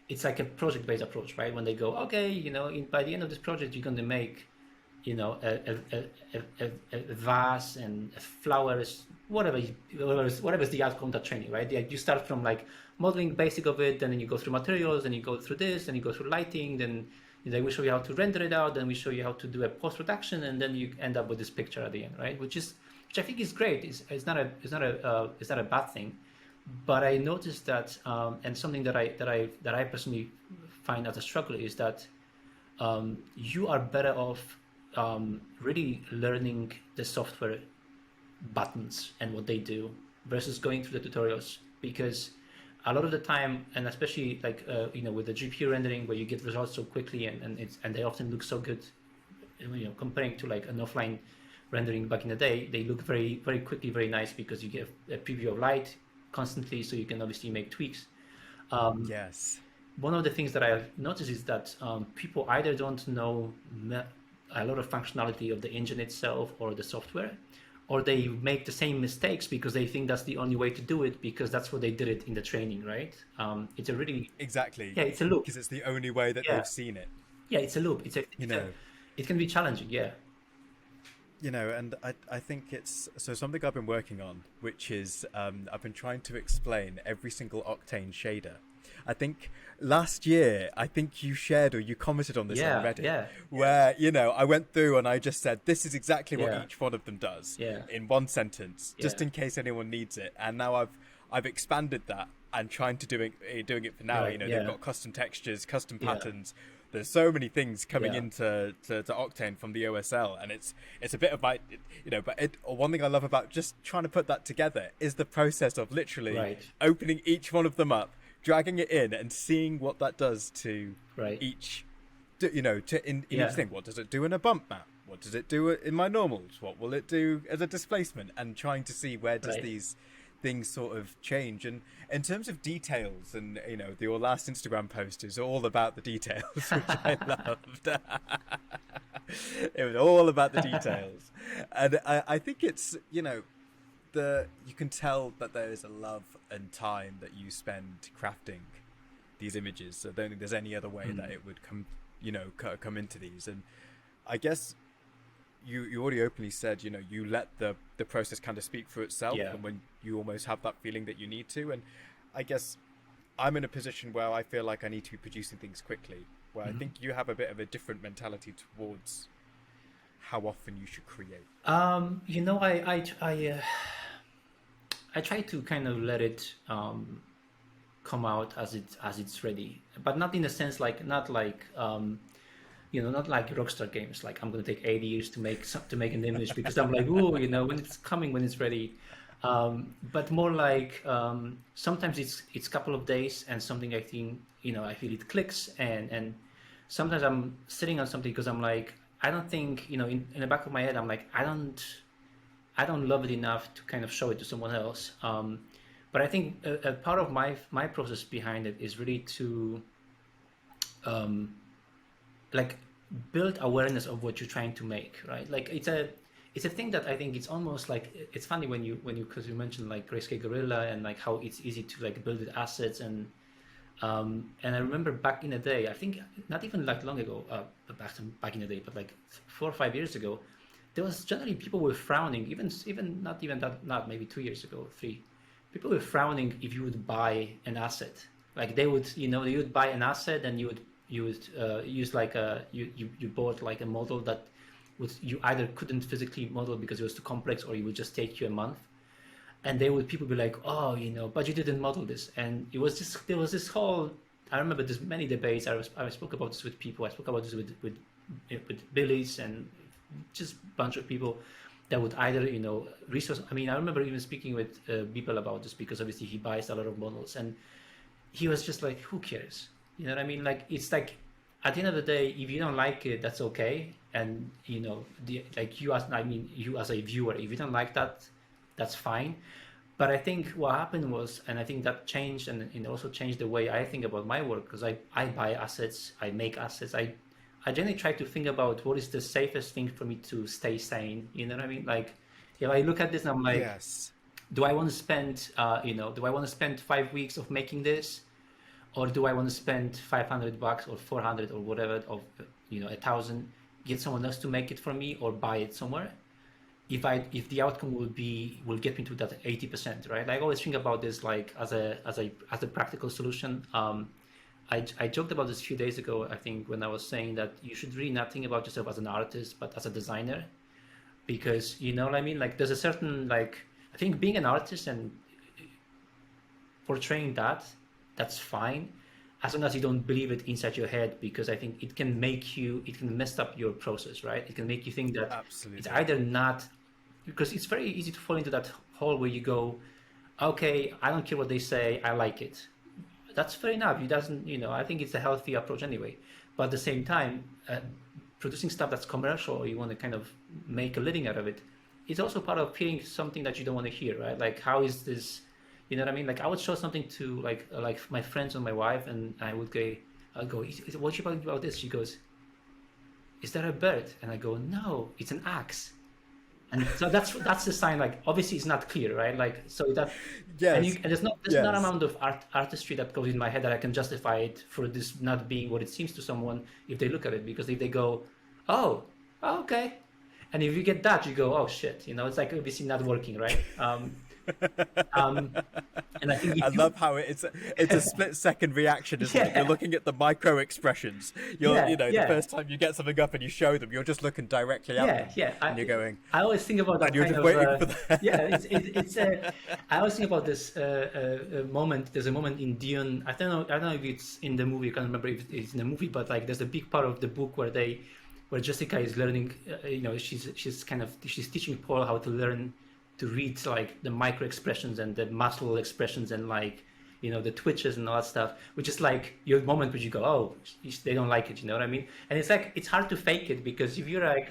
S2: it's like a project-based approach, right? When they go, okay, by the end of this project, you're going to make, a vase and flowers, whatever is the outcome of that training, right? You start from like modeling basic of it, and then you go through materials, and you go through this, and you go through lighting, then they will show you how to render it out, then we show you how to do a post-production, and then you end up with this picture at the end, right? Which I think is great. It's not a bad thing, but I noticed that, and something that I personally find as a struggle is that you are better off really learning the software buttons and what they do versus going through the tutorials, because a lot of the time, and especially like with the GPU rendering, where you get results so quickly and they often look so good, comparing to like an offline rendering back in the day, they look very, very quickly, very nice, because you get a preview of light constantly, so you can obviously make tweaks.
S3: Yes.
S2: One of the things that I've noticed is that people either don't know a lot of functionality of the engine itself or the software, or they make the same mistakes because they think that's the only way to do it, because that's what they did it in the training, right? It's a really...
S3: Exactly.
S2: Yeah, it's a loop.
S3: Because it's the only way that they've seen it.
S2: Yeah, it's a loop. It can be challenging, yeah.
S3: And I think it's something I've been working on, which is I've been trying to explain every single Octane shader. I think last year, you shared or you commented on this on Reddit, where, I went through and I just said, this is exactly what each one of them does in one sentence, just in case anyone needs it. And now I've expanded that and trying to doing it for now. They've got custom textures, custom patterns, there's so many things coming into to Octane from the OSL, and it's a bit of like, but one thing I love about just trying to put that together is the process of literally opening each one of them up, dragging it in, and seeing what that does to each, in each thing. What does it do in a bump map? What does it do in my normals? What will it do as a displacement? And trying to see where does these things sort of change. And in terms of details, and your last Instagram post is all about the details, which I loved. It was all about the details, and I think it's you can tell that there is a love and time that you spend crafting these images. So I don't think there's any other way that it would come into these. And I guess you already openly said you let the process kind of speak for itself, and when you almost have that feeling that you need to. And I guess I'm in a position where I feel like I need to be producing things quickly, where I think you have a bit of a different mentality towards how often you should create.
S2: I try to kind of let it come out as it's ready, but not in a sense not like Rockstar games. Like I'm going to take 80 years to make an image because I'm like, oh, when it's coming, when it's ready. But more like sometimes it's a couple of days and something I think I feel it clicks, and sometimes I'm sitting on something because I'm like, I don't think in the back of my head I'm like, I don't love it enough to kind of show it to someone else. But I think a part of my process behind it is really to like build awareness of what you're trying to make, right? Like it's a thing that I think it's almost like, it's funny when you because you mentioned like Grayscale Gorilla and like how it's easy to like build with assets, and I remember back in the day, I think not even like long ago, back in the day, but like 4 or 5 years ago, there was generally people were frowning, even not maybe 2 years ago, 3, people were frowning if you would buy an asset. Like they would, you would buy an asset and you would use like you bought like a model that you either couldn't physically model because it was too complex, or it would just take you a month. And people be like, oh, but you didn't model this. And there was this whole, I remember there's many debates. I spoke about this with people. I spoke about this with Billy's and just a bunch of people that would either, resource. I mean, I remember even speaking with people about this because obviously he buys a lot of models, and he was just like, who cares? You know what I mean? Like, it's like, at the end of the day, if you don't like it, that's okay. And, you as a viewer, if you don't like that, that's fine. But I think what happened was, and I think that changed, and it also changed the way I think about my work, because I buy assets, I make assets. I generally try to think about what is the safest thing for me to stay sane. You know what I mean? Like, if I look at this and I'm like, do I want to spend, do I want to spend 5 weeks of making this? Or do I want to spend $500 or 400 or whatever, of 1,000, get someone else to make it for me, or buy it somewhere? If the outcome will get me to that 80%, right? Like, I always think about this like as a practical solution. I joked about this a few days ago, I think, when I was saying that you should really not think about yourself as an artist, but as a designer, because you know what I mean. Like, there's a certain, like, I think being an artist and portraying that's fine, as long as you don't believe it inside your head, because I think it can mess up your process, right? It can make you think that it's either not, because it's very easy to fall into that hole where you go, okay, I don't care what they say, I like it. That's fair enough. It doesn't, I think it's a healthy approach anyway. But at the same time, producing stuff that's commercial, or you want to kind of make a living out of it, it's also part of hearing something that you don't want to hear, right? Like, how is this? You know what I mean? Like, I would show something to like my friends or my wife, and I'll go, what you about this? She goes, is that a bird? And I go, no, it's an axe. And so that's the sign. Like, obviously it's not clear, right? Like, so that, and there's not amount of artistry that goes in my head that I can justify it for this not being what it seems to someone if they look at it. Because if they go, oh, okay, and if you get that, you go, oh shit, it's like obviously not working, right? Um, and I think
S3: I
S2: if you,
S3: love how it's a split second reaction, isn't it? You're
S2: yeah,
S3: looking at the micro expressions.
S2: yeah,
S3: The
S2: yeah,
S3: first time you get something up and you show them, you're just looking directly at them,
S2: yeah.
S3: and you're going,
S2: I always think about
S3: and
S2: that
S3: you're
S2: kind
S3: just
S2: of,
S3: waiting for the.
S2: yeah, it's I always think about this moment. There's a moment in Dune. I don't know if it's in the movie. I can't remember if it's in the movie, but like there's a big part of the book where Jessica is learning. She's teaching Paul how to learn to read like the micro expressions and the muscle expressions and like the twitches and all that stuff, which is like your moment where you go, oh, they don't like it, you know what I mean? And it's like it's hard to fake it, because if you're like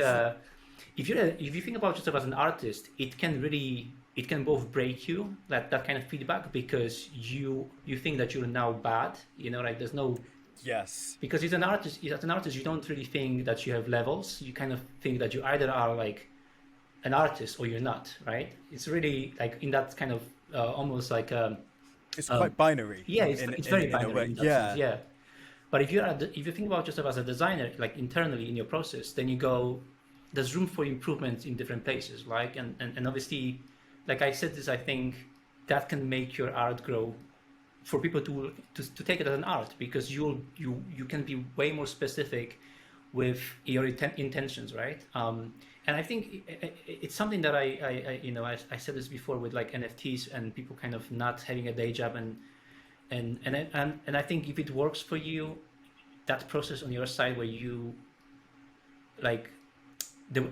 S2: if you think about yourself as an artist, it can both break you, that kind of feedback, because you think that you're now bad, like there's no.
S3: Yes.
S2: Because as an artist, you don't really think that you have levels. You kind of think that you either are like an artist or you're not, right? It's really like in that kind of almost like
S3: It's quite binary.
S2: yeah, it's very binary in that sense, yeah. But if you think about yourself as a designer, like internally in your process, then you go, there's room for improvement in different places, like and obviously, like I said, I think that can make your art grow, for people to take it as an art, because you can be way more specific with your intentions, right? And I think it's something that I said this before with like NFTs and people kind of not having a day job, and I think if it works for you, that process on your side where you like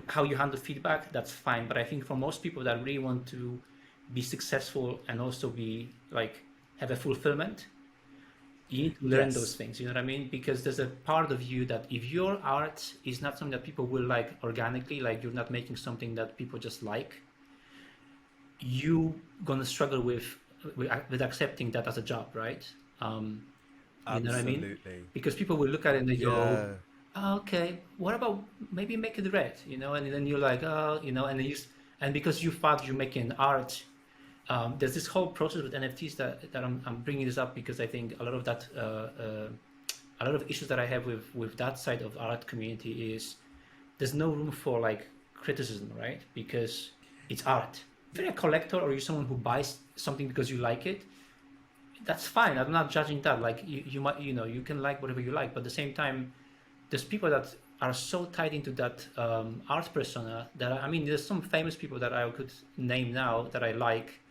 S2: how you handle feedback, that's fine. But I think for most people that really want to be successful and also be like have a fulfillment, you need to learn those things, you know what I mean? Because there's a part of you that if your art is not something that people will like organically, like you're not making something that people just like, you gonna struggle with accepting that as a job, right? You know what I mean? Because people will look at it and they go, oh, okay, what about maybe make it red, and then you're like, oh, and because you thought you're making art. There's this whole process with NFTs that I'm bringing this up because I think a lot of that, a lot of issues that I have with that side of the art community is there's no room for like criticism, right? Because it's art. If you're a collector or you're someone who buys something because you like it, that's fine. I'm not judging that. Like you might, you can like whatever you like, but at the same time, there's people that are so tied into that art persona that there's some famous people that I could name now that I like,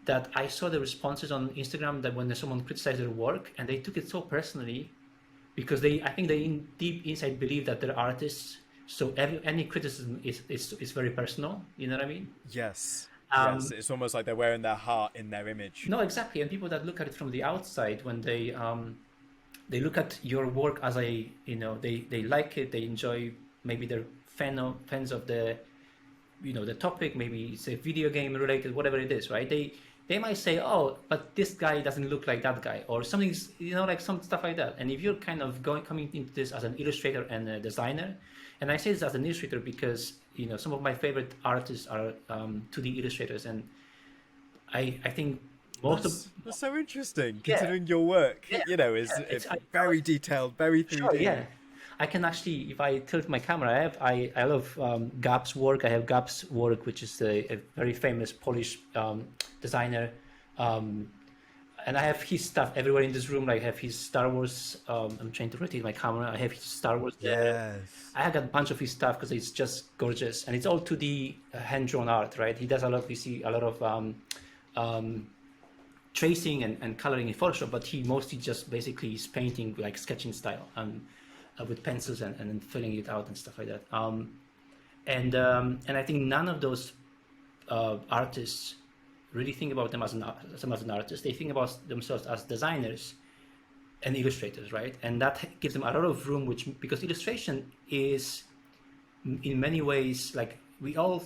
S2: that I saw the responses on Instagram that when someone criticized their work and they took it so personally, because I think they deep inside believe that they're artists. So any criticism is very personal. You know what I mean?
S3: Yes. Yes. It's almost like they're wearing their heart in their image.
S2: No, exactly. And people that look at it from the outside, when they look at your work as they like it, they enjoy, maybe they're fans of the, the topic, maybe it's a video game related, whatever it is, right? They might say, oh, but this guy doesn't look like that guy, or something's, like some stuff like that. And if you're kind of coming into this as an illustrator and a designer, and I say this as an illustrator because, some of my favorite artists are 2D illustrators, and I think that's
S3: so interesting, considering your work, it's very detailed, very 3D.
S2: Sure, yeah. I can actually, if I tilt my camera, I love Gab's work. I have Gab's work, which is a very famous Polish designer, and I have his stuff everywhere in this room. Like I have his Star Wars. I'm trying to rotate my camera. I have his Star Wars there.
S3: Yes.
S2: I have got a bunch of his stuff because it's just gorgeous, and it's all 2D hand-drawn art, right? He does a lot. We see a lot of tracing and coloring in Photoshop, but he mostly just basically is painting like sketching style with pencils and filling it out and stuff like that. And I think none of those artists really think about them as an artist. They think about themselves as designers and illustrators, right? And that gives them a lot of room, because illustration is in many ways, like we all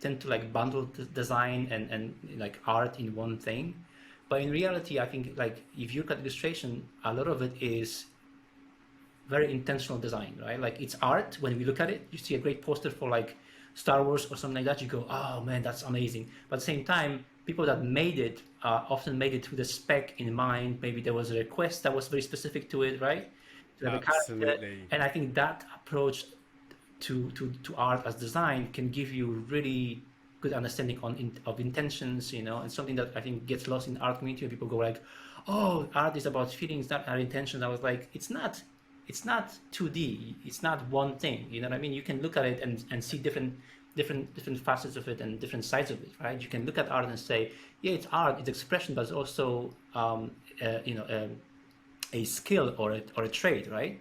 S2: tend to like bundle design and like art in one thing. But in reality, I think like if you look at illustration, a lot of it is very intentional design, right? Like it's art. When we look at it, you see a great poster for like Star Wars or something like that, you go, oh man, that's amazing. But at the same time, people that made it often made it with the spec in mind. Maybe there was a request that was very specific to it, right? To have
S3: Absolutely.
S2: A character. And I think that approach to art as design can give you really good understanding of intentions, you know, and something that I think gets lost in art community when people go like, oh, art is about feelings, not our intentions. I was like, it's not 2D, it's not one thing, you know what I mean? You can look at it and see different facets of it and different sides of it, right? You can look at art and say, yeah, it's art, it's expression, but it's also a skill or a trade, right?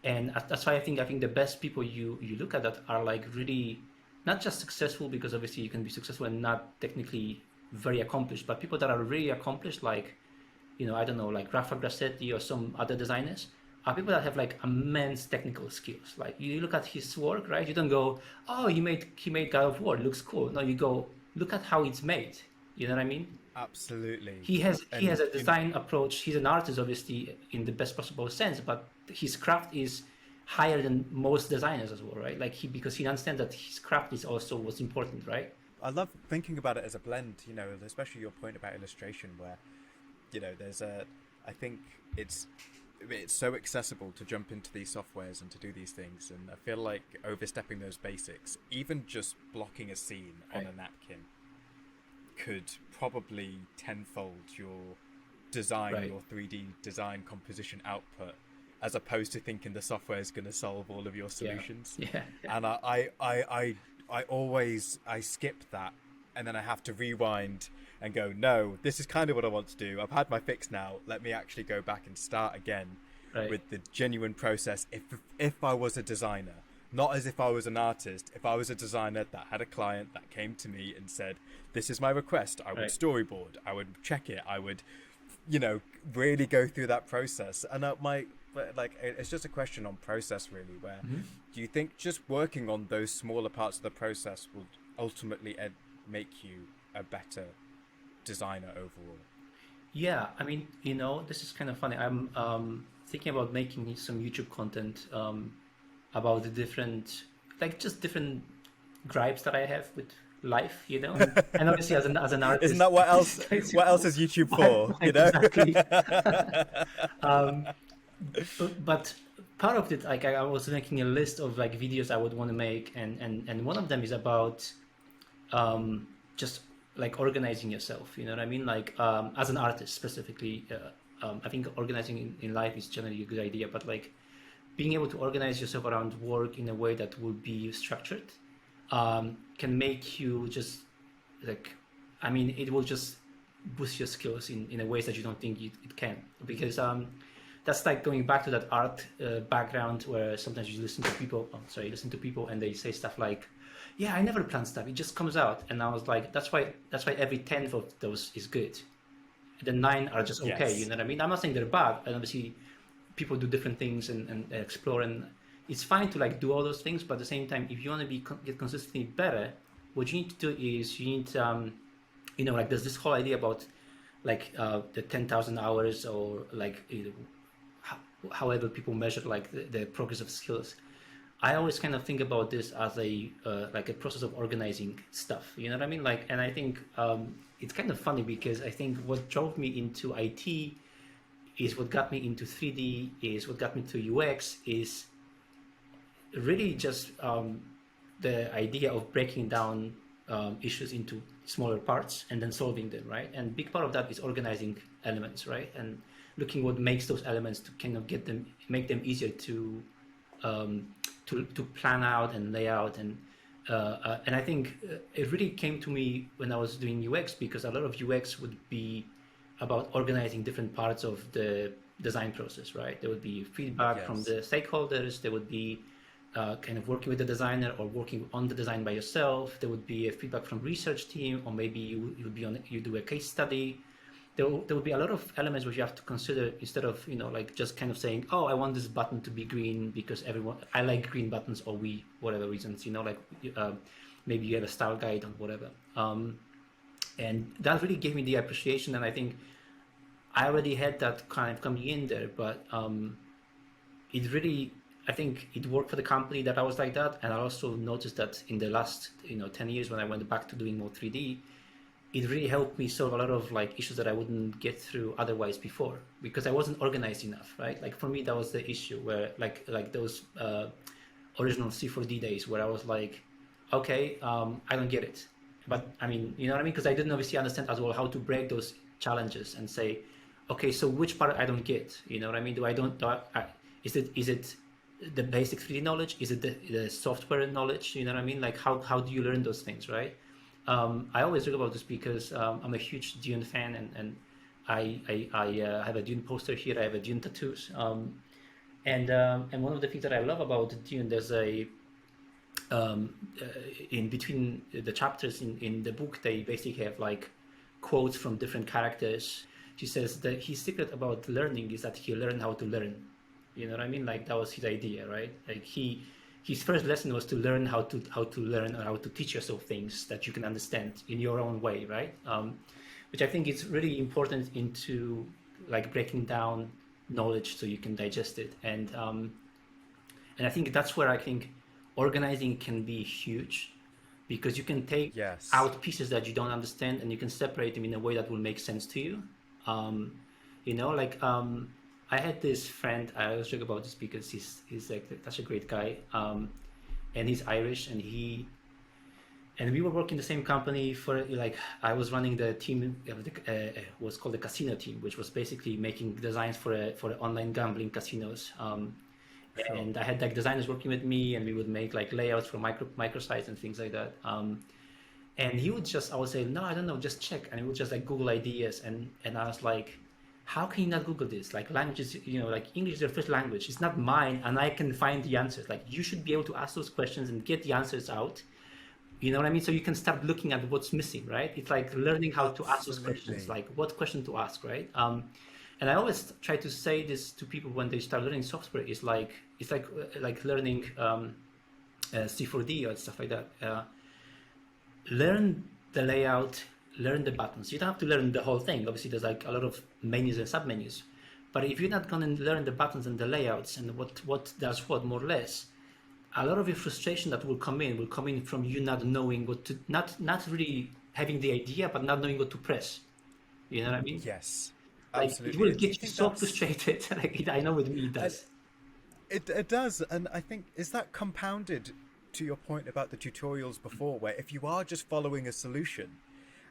S2: And that's why I think the best people you look at that are like really not just successful, because obviously you can be successful and not technically very accomplished, but people that are really accomplished, like, you know, I don't know, like Rafa Grassetti or some other designers, are people that have like immense technical skills. Like you look at his work, right? You don't go, oh, he made God of War, it looks cool. No, you go, look at how it's made. You know what I mean?
S3: Absolutely.
S2: He has a design approach. He's an artist, obviously, in the best possible sense, but his craft is higher than most designers as well, right? Like because he understands that his craft is also what's important, right?
S3: I love thinking about it as a blend, you know, especially your point about illustration, where, you know, I think it's so accessible to jump into these softwares and to do these things, and I feel like overstepping those basics, even just blocking a scene on a napkin, could probably tenfold your design, your 3D design composition output, as opposed to thinking the software is going to solve all of your solutions.
S2: Yeah.
S3: And I always skip that, and then I have to rewind and go, no, this is kind of what I want to do. I've had my fix now. Let me actually go back and start again with the genuine process. If I was a designer, not as if I was an artist, if I was a designer that had a client that came to me and said, this is my request, I would storyboard, I would check it, I would, you know, really go through that process. And it's just a question on process, really, where do you think just working on those smaller parts of the process will ultimately make you a better designer overall?
S2: Yeah, I mean, you know, this is kind of funny. I'm thinking about making some YouTube content about the different gripes that I have with life, you know, and obviously as an artist,
S3: isn't that what else is YouTube for? You know,
S2: exactly. But part of it, like I was making a list of like videos I would want to make, and one of them is about just like organizing yourself, you know what I mean? Like as an artist specifically, I think organizing in life is generally a good idea, but like being able to organize yourself around work in a way that will be structured can make you just like, I mean, it will just boost your skills in a ways that you don't think it can, because that's like going back to that art background where sometimes you listen to people and they say stuff like, yeah, I never plan stuff, it just comes out. And I was like, that's why every 10th of those is good. The 9 are just okay, you know what I mean? I'm not saying they're bad, and obviously people do different things and explore, and it's fine to like do all those things, but at the same time, if you want to get consistently better, what you need to do is you need you know, like there's this whole idea about like the 10,000 hours, or like, you know, however people measure like the progress of skills. I always kind of think about this as a like a process of organizing stuff, you know what I mean? Like, and I think it's kind of funny, because I think what drove me into IT is what got me into 3D, is what got me to UX, is really just the idea of breaking down issues into smaller parts and then solving them, right? And big part of that is organizing elements, right? And looking what makes those elements to kind of make them easier to plan out and lay out. And I think it really came to me when I was doing UX, because a lot of UX would be about organizing different parts of the design process, right? There would be feedback from the stakeholders. There would be kind of working with the designer or working on the design by yourself. There would be a feedback from research team, or maybe you do a case study. There would be a lot of elements which you have to consider, instead of, you know, like just kind of saying, oh, I want this button to be green because I like green buttons, or whatever reasons, you know, like maybe you have a style guide or whatever. And that really gave me the appreciation, and I think I already had that kind of coming in there, but it really, I think it worked for the company that I was like that. And I also noticed that in the last 10 years, when I went back to doing more 3D, it really helped me solve a lot of like issues that I wouldn't get through otherwise before, because I wasn't organized enough, right? Like for me, that was the issue, where like those original C4D days, where I was like, okay, I don't get it. But I mean, you know what I mean? Because I didn't obviously understand as well how to break those challenges and say, okay, so which part I don't get? You know what I mean? Is it the basic 3D knowledge? Is it the software knowledge? You know what I mean? Like how do you learn those things, right? I always talk about this because I'm a huge Dune fan, and I have a Dune poster here. I have a Dune tattoos. And one of the things that I love about Dune, there's a in between the chapters in the book, they basically have like quotes from different characters. She says that his secret about learning is that he learned how to learn. You know what I mean? Like that was his idea, right? Like his first lesson was to learn how to learn, or how to teach yourself things that you can understand in your own way, right? Which I think is really important into like breaking down knowledge so you can digest it. And I think that's where I think organizing can be huge, because you can take
S3: Yes.
S2: out pieces that you don't understand and you can separate them in a way that will make sense to you. You know, like I had this friend. I always joke about this because he's like such a great guy, and he's Irish, and we were working the same company for like I was running the team of the was called the casino team, which was basically making designs for online gambling casinos.
S3: Sure.
S2: And I had like designers working with me, and we would make like layouts for microsites and things like that. And he would just, I would say, no, I don't know, just check, and he would just like Google ideas, and I was like, how can you not Google this? Like languages, you know, like English is your first language. It's not mine, and I can find the answers. Like you should be able to ask those questions and get the answers out. You know what I mean? So you can start looking at what's missing, right? It's like learning how to ask those questions,
S3: Absolutely.
S2: like what question to ask, right? And I always try to say this to people when they start learning software. Is like it's like learning C4D or stuff like that. Learn the layout, learn the buttons. You don't have to learn the whole thing. Obviously, there's like a lot of menus and submenus. But if you're not going to learn the buttons and the layouts and what does what, more or less, a lot of your frustration that will come in from you not knowing what to, not really having the idea, but not knowing what to press. You know what I mean?
S3: Yes.
S2: Like
S3: Absolutely.
S2: it will
S3: And do you
S2: get you
S3: think
S2: so
S3: that's-
S2: frustrated. Like I know with me it does.
S3: It does, and I think is that compounded to your point about the tutorials before, where if you are just following a solution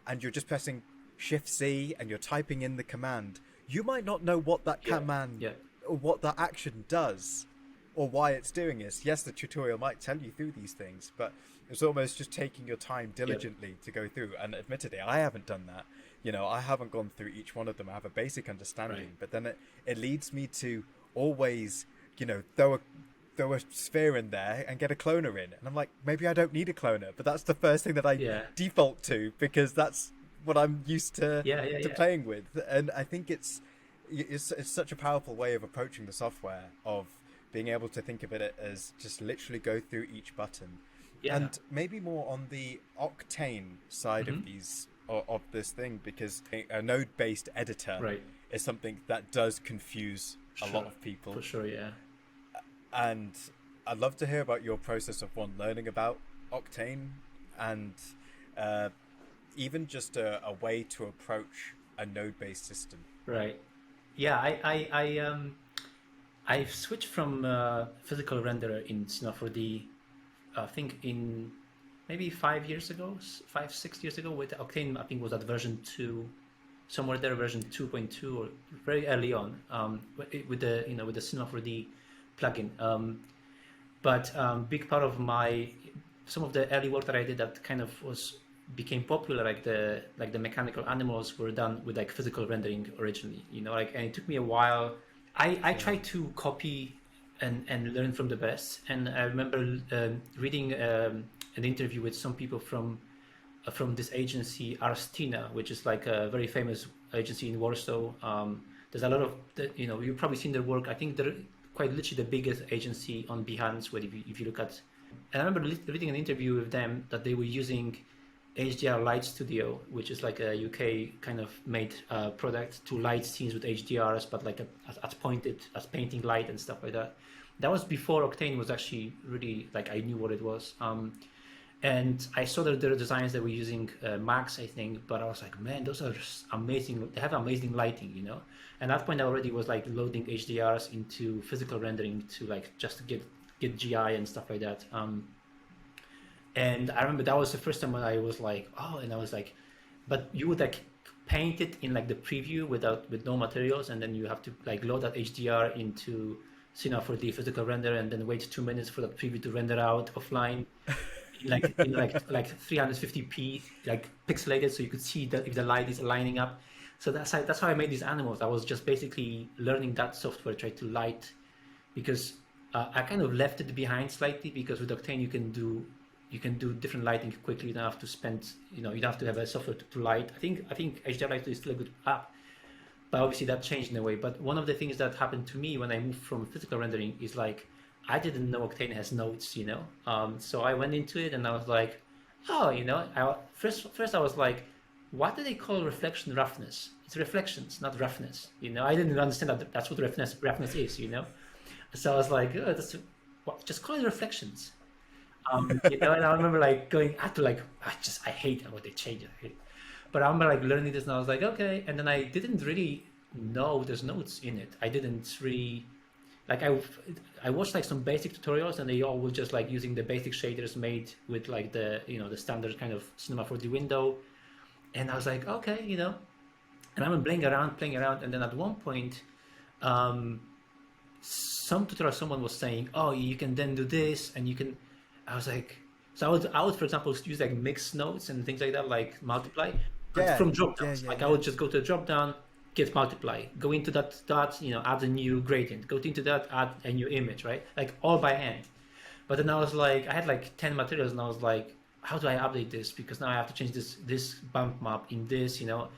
S3: and you're just pressing Shift C and you're typing in the command, you might not know what that command or what that action does or why it's doing it. Yes, the tutorial might tell you through these things, but it's almost just taking your time diligently to go through. And admittedly, I haven't done that. You know, I haven't gone through each one of them. I have a basic understanding, but then it leads me to always, you know, throw a sphere in there and get a cloner in. And I'm like, maybe I don't need a cloner, but that's the first thing that I default to because that's what I'm used to playing with. And I think it's such a powerful way of approaching the software, of being able to think of it as just literally go through each button. And maybe more on the Octane side of these of this thing, because a node-based editor is something that does confuse a lot of people.
S2: For sure, yeah.
S3: And I'd love to hear about your process of learning about Octane, and even just a way to approach a node-based system.
S2: Right. Yeah, I've switched from physical renderer in Sino4D, I think in maybe 5 years ago, 6 years ago with Octane. I think was at version 2, somewhere there, version 2.2 or very early on, with the Sino4D plugin. But big part of some of the early work that I did that kind of became popular, like the mechanical animals were done with like physical rendering originally, you know, like, and it took me a while. I tried to copy and learn from the best. And I remember reading an interview with some people from this agency, Arstina, which is like a very famous agency in Warsaw. There's a lot of, you've probably seen their work. I think they're quite literally the biggest agency on Behance, where if you look at, and I remember reading an interview with them that they were using HDR Light Studio, which is like a UK kind of made product to light scenes with HDRs, but like as painting light and stuff like that. That was before Octane was actually really, like, I knew what it was. And I saw that there are designs that were using Max, I think, but I was like, man, those are just amazing. They have amazing lighting, you know? And at that point I already was like loading HDRs into physical rendering to like just to get GI and stuff like that. And I remember that was the first time when I was like, oh, and I was like, but you would like paint it in like the preview with no materials, and then you have to like load that HDR into Cinema 4D physical render, and then wait 2 minutes for that preview to render out offline, like 350p, like pixelated, so you could see that if the light is lining up. So that's how I made these animals. I was just basically learning that software, try to light, because I kind of left it behind slightly, because with Octane you can do different lighting quickly. You don't have to spend, you don't have to have a software to light. I think HDR Lighter is still a good app, but obviously that changed in a way. But one of the things that happened to me when I moved from physical rendering is like, I didn't know Octane has nodes, so I went into it and I was like, oh, first I was like, what do they call reflection roughness? It's reflections, not roughness. I didn't understand that that's what roughness is. So I was like, oh, just call it reflections. And I remember like I hate what they changed. But I remember like learning this, and I was like, okay. And then I didn't really know there's nodes in it. I didn't really like I watched like some basic tutorials, and they all were just like using the basic shaders made with like the the standard kind of Cinema 4D window. And I was like, okay, and I'm playing around, and then at one point, some tutorial someone was saying, oh, you can then do this, and you can. I was like, so I would for example use like mix nodes and things like that, like multiply, but from drop downs. I would just go to the drop down, get multiply, go into that dot, add a new gradient, go into that, add a new image, right? Like all by hand. But then I was like, I had like 10 materials, and I was like, how do I update this? Because now I have to change this bump map in this, It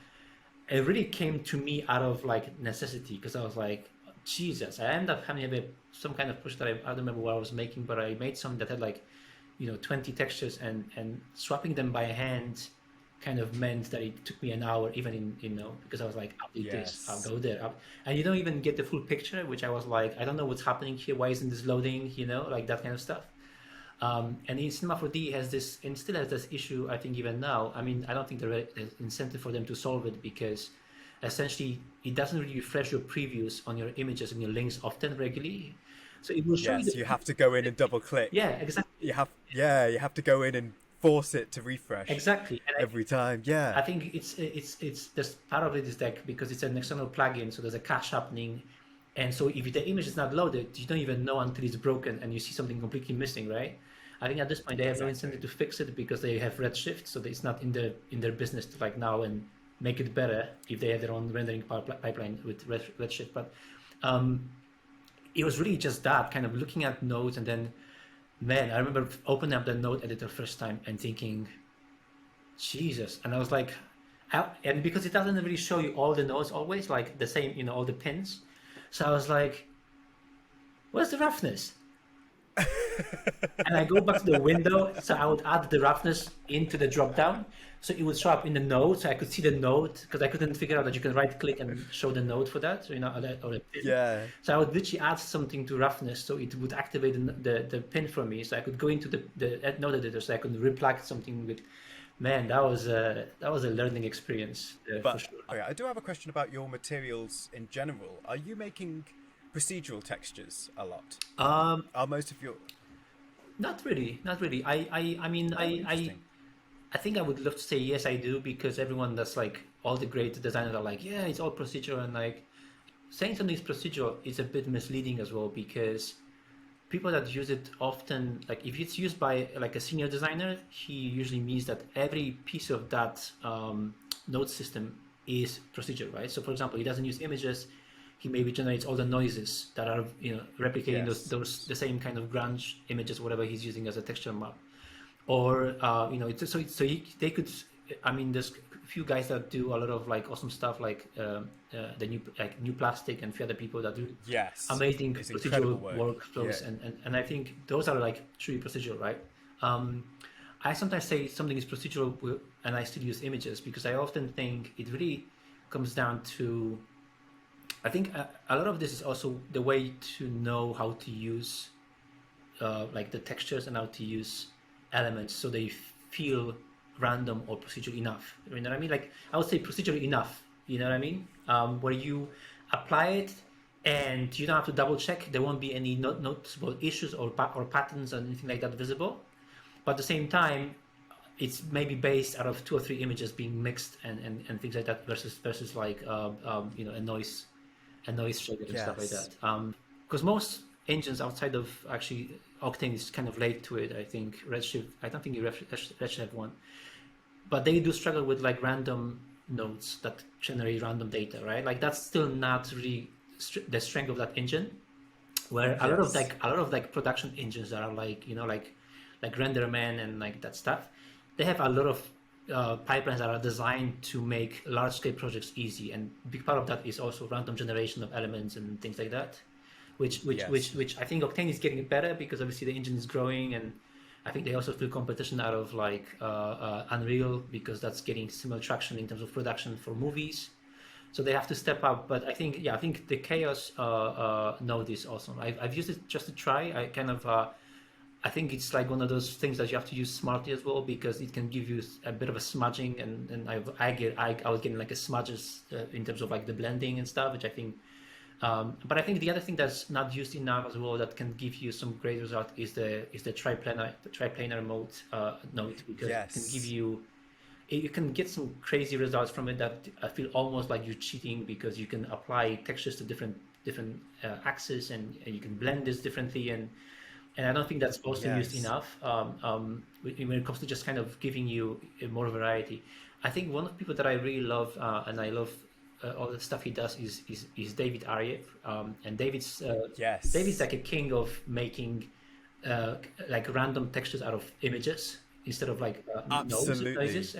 S2: really came to me out of like necessity, because I was like, Jesus, I ended up having some kind of push that I don't remember what I was making, but I made some that had like, 20 textures, and swapping them by hand kind of meant that it took me an hour, even because I was like, update this, I'll go there. And you don't even get the full picture, which I was like, I don't know what's happening here. Why isn't this loading? Like that kind of stuff. And in Cinema 4D has this, and still has this issue, I think even now. I mean, I don't think there's incentive for them to solve it, because essentially it doesn't really refresh your previews on your images and your links often regularly. So it will show
S3: you have to go in and double click.
S2: Yeah, exactly.
S3: You have to go in and force it to refresh.
S2: Exactly. And
S3: every time. Yeah.
S2: I think it's there's part of it is that because it's an external plugin, so there's a cache happening. And so if the image is not loaded, you don't even know until it's broken and you see something completely missing, right? I think at this point they have no incentive to fix it, because they have Redshift, so it's not in their business to like now and make it better if they have their own rendering pipeline with Redshift. But it was really just that kind of looking at nodes, and then, man, I remember opening up the node editor first time and thinking, Jesus, and I was like, and because it doesn't really show you all the nodes always, like the same, all the pins. So I was like, where's the roughness? And I go back to the window, so I would add the roughness into the drop down, so it would show up in the node, so I could see the node, because I couldn't figure out that you can right click and show the node for that, so or a pin.
S3: Yeah.
S2: So I would literally add something to roughness, so it would activate the pin for me, so I could go into the node editor, so I could replug something with. Man, that was a learning experience.
S3: But
S2: for sure.
S3: Okay, I do have a question about your materials in general. Are you making procedural textures a lot? Are most of your...
S2: Not really. I mean, I think I would love to say yes, I do, because everyone that's like, all the great designers are like, yeah, it's all procedural, and like saying something is procedural is a bit misleading as well, because people that use it often, like if it's used by like a senior designer, he usually means that every piece of that node system is procedural, right? So for example, he doesn't use images. He maybe generates all the noises that are replicating those the same kind of grunge images, whatever he's using as a texture map, or they could. I mean, there's a few guys that do a lot of like awesome stuff, like the new plastic and a few other people that do amazing procedural workflows, and I think those are like truly procedural, right? I sometimes say something is procedural, and I still use images, because I often think it really comes down to. I think a lot of this is also the way to know how to use like the textures and how to use elements so they feel random or procedural enough. You know what I mean? Like I would say procedural enough. You know what I mean? Where you apply it and you don't have to double check. There won't be any noticeable issues or patterns or anything like that visible. but at the same time, it's maybe based out of 2 or 3 images being mixed and things like that versus like a noise trigger and stuff like
S3: Yes.
S2: that. Because most engines outside of actually Octane is kind of late to it. I think Redshift. I don't think Redshift have one, but they do struggle with like random nodes that generate random data, right? Like that's still not really the strength of that engine. Where a lot of like production engines that are like like RenderMan and like that stuff, they have a lot of pipelines that are designed to make large scale projects easy, and a big part of that is also random generation of elements and things like that, which I think Octane is getting better because obviously the engine is growing, and I think they also feel competition out of like Unreal because that's getting similar traction in terms of production for movies. So they have to step up, but I think the Chaos node is awesome. I've used it just to try. I kind of I think it's like one of those things that you have to use smartly as well because it can give you a bit of a smudging, and I was getting like a smudges in terms of like the blending and stuff, which I think. But I think the other thing that's not used enough as well that can give you some great result is the triplanar mode node because it can give you can get some crazy results from it that I feel almost like you're cheating because you can apply textures to different axes and you can blend this differently and I don't think that's also used enough when it comes to just kind of giving you more variety. I think one of the people that I really love and I love all the stuff he does is David Ariev, and David's like a king of making like random textures out of images instead of like nodes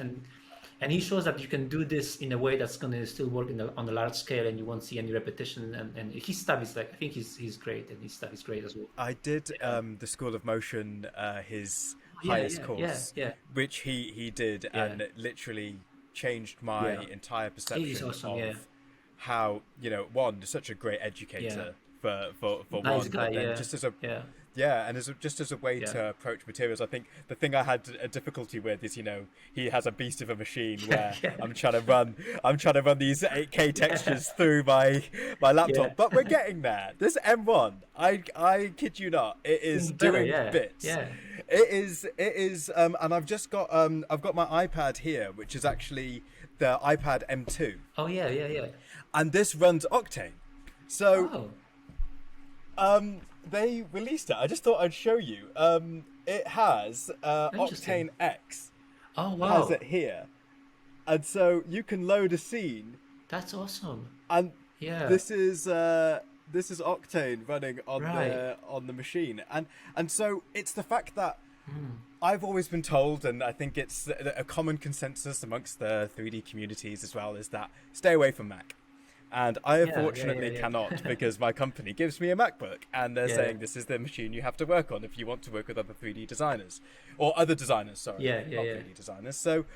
S2: and he shows that you can do this in a way that's going to still work on the large scale and you won't see any repetition and his stuff is like I think he's great and his stuff is great as well.
S3: I did the School of Motion his highest course which he did and it literally changed my entire perception of how one such a great educator for
S2: nice
S3: one
S2: guy,
S3: but then just as a and just as a way to approach materials, I think the thing I had a difficulty with is, he has a beast of a machine where I'm trying to run these 8K textures through my laptop, but we're getting there. This M1, I kid you not, it is doing bits. Yeah. It is, and I've just got my iPad here, which is actually the iPad M2.
S2: Oh yeah.
S3: And this runs Octane, so. They released it. I just thought I'd show you. It has Octane X.
S2: Oh wow!
S3: Has it here, and so you can load a scene.
S2: That's awesome.
S3: And this is Octane running on the machine, and so it's the fact that I've always been told, and I think it's a common consensus amongst the 3D communities as well, is that stay away from Mac. And I unfortunately cannot because my company gives me a MacBook and they're saying this is the machine you have to work on if you want to work with other 3D designers or other designers, sorry, not 3D designers. So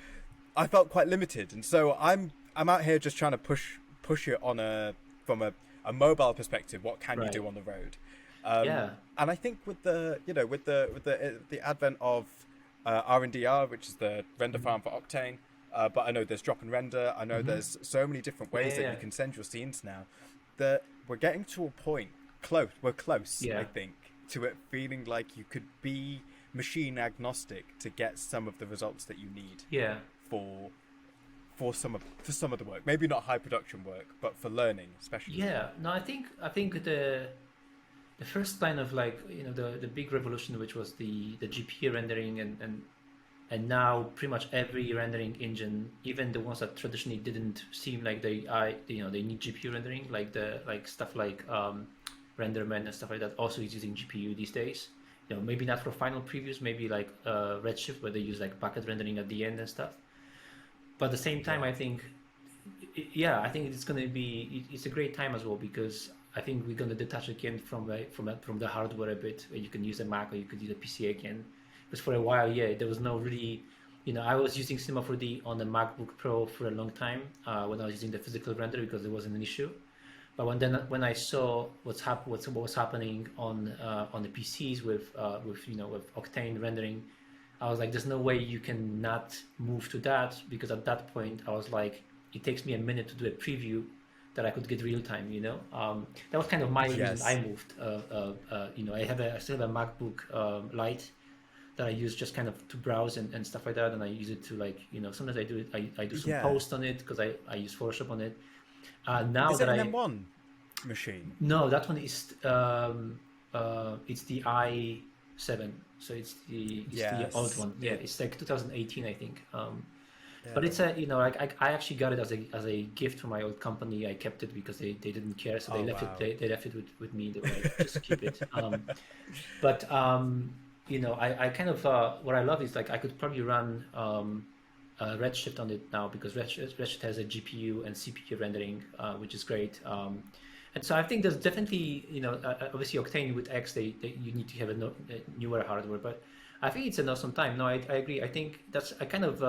S3: I felt quite limited, and so I'm out here just trying to push it on from a mobile perspective. What can you do on the road? And I think with the advent of RNDR, which is the render farm for Octane. But I know there's drop and render. I know there's so many different ways that you can send your scenes now that we're getting to a point we're close, I think, to it feeling like you could be machine agnostic to get some of the results that you need for some of the work. Maybe not high production work, but for learning especially.
S2: I think the first line of like the big revolution, which was the GPU rendering and now pretty much every rendering engine, even the ones that traditionally didn't seem like they need GPU rendering, like stuff like RenderMan and stuff like that, also is using GPU these days. Maybe not for final previews, maybe like Redshift where they use like bucket rendering at the end and stuff. But at the same time, I think it's going to be it's a great time as well because I think we're going to detach again from the hardware a bit. Where you can use a Mac or you could use a PC again. Because for a while, there was no really, I was using Cinema 4D on the MacBook Pro for a long time when I was using the physical render because there wasn't an issue. But when I saw what was happening on the PCs with Octane rendering, I was like, there's no way you can not move to that because at that point I was like, it takes me a minute to do a preview that I could get real time. That was kind of my reason I moved. I still have a MacBook Lite. that I use just kind of to browse and stuff like that. And I use it to like, sometimes I do some
S3: Yeah.
S2: posts on it because I use Photoshop on it. Now
S3: Is
S2: that
S3: it an M1 machine?
S2: no, that one is it's the i7, so it's the old
S3: Yes.
S2: one. Yeah, it's like 2018, I think. But
S3: Yeah.
S2: it's I actually got it as a gift from my old company. I kept it because they didn't care, so they
S3: Oh,
S2: left
S3: wow.
S2: they left it with me. They were like, just keep it. But I kind of what I love is like I could probably run Redshift on it now because Redshift has a GPU and CPU rendering, which is great. And so I think there's definitely, obviously Octane with X, you need to have a newer hardware, but I think it's an awesome time. No, I agree. I think I kind of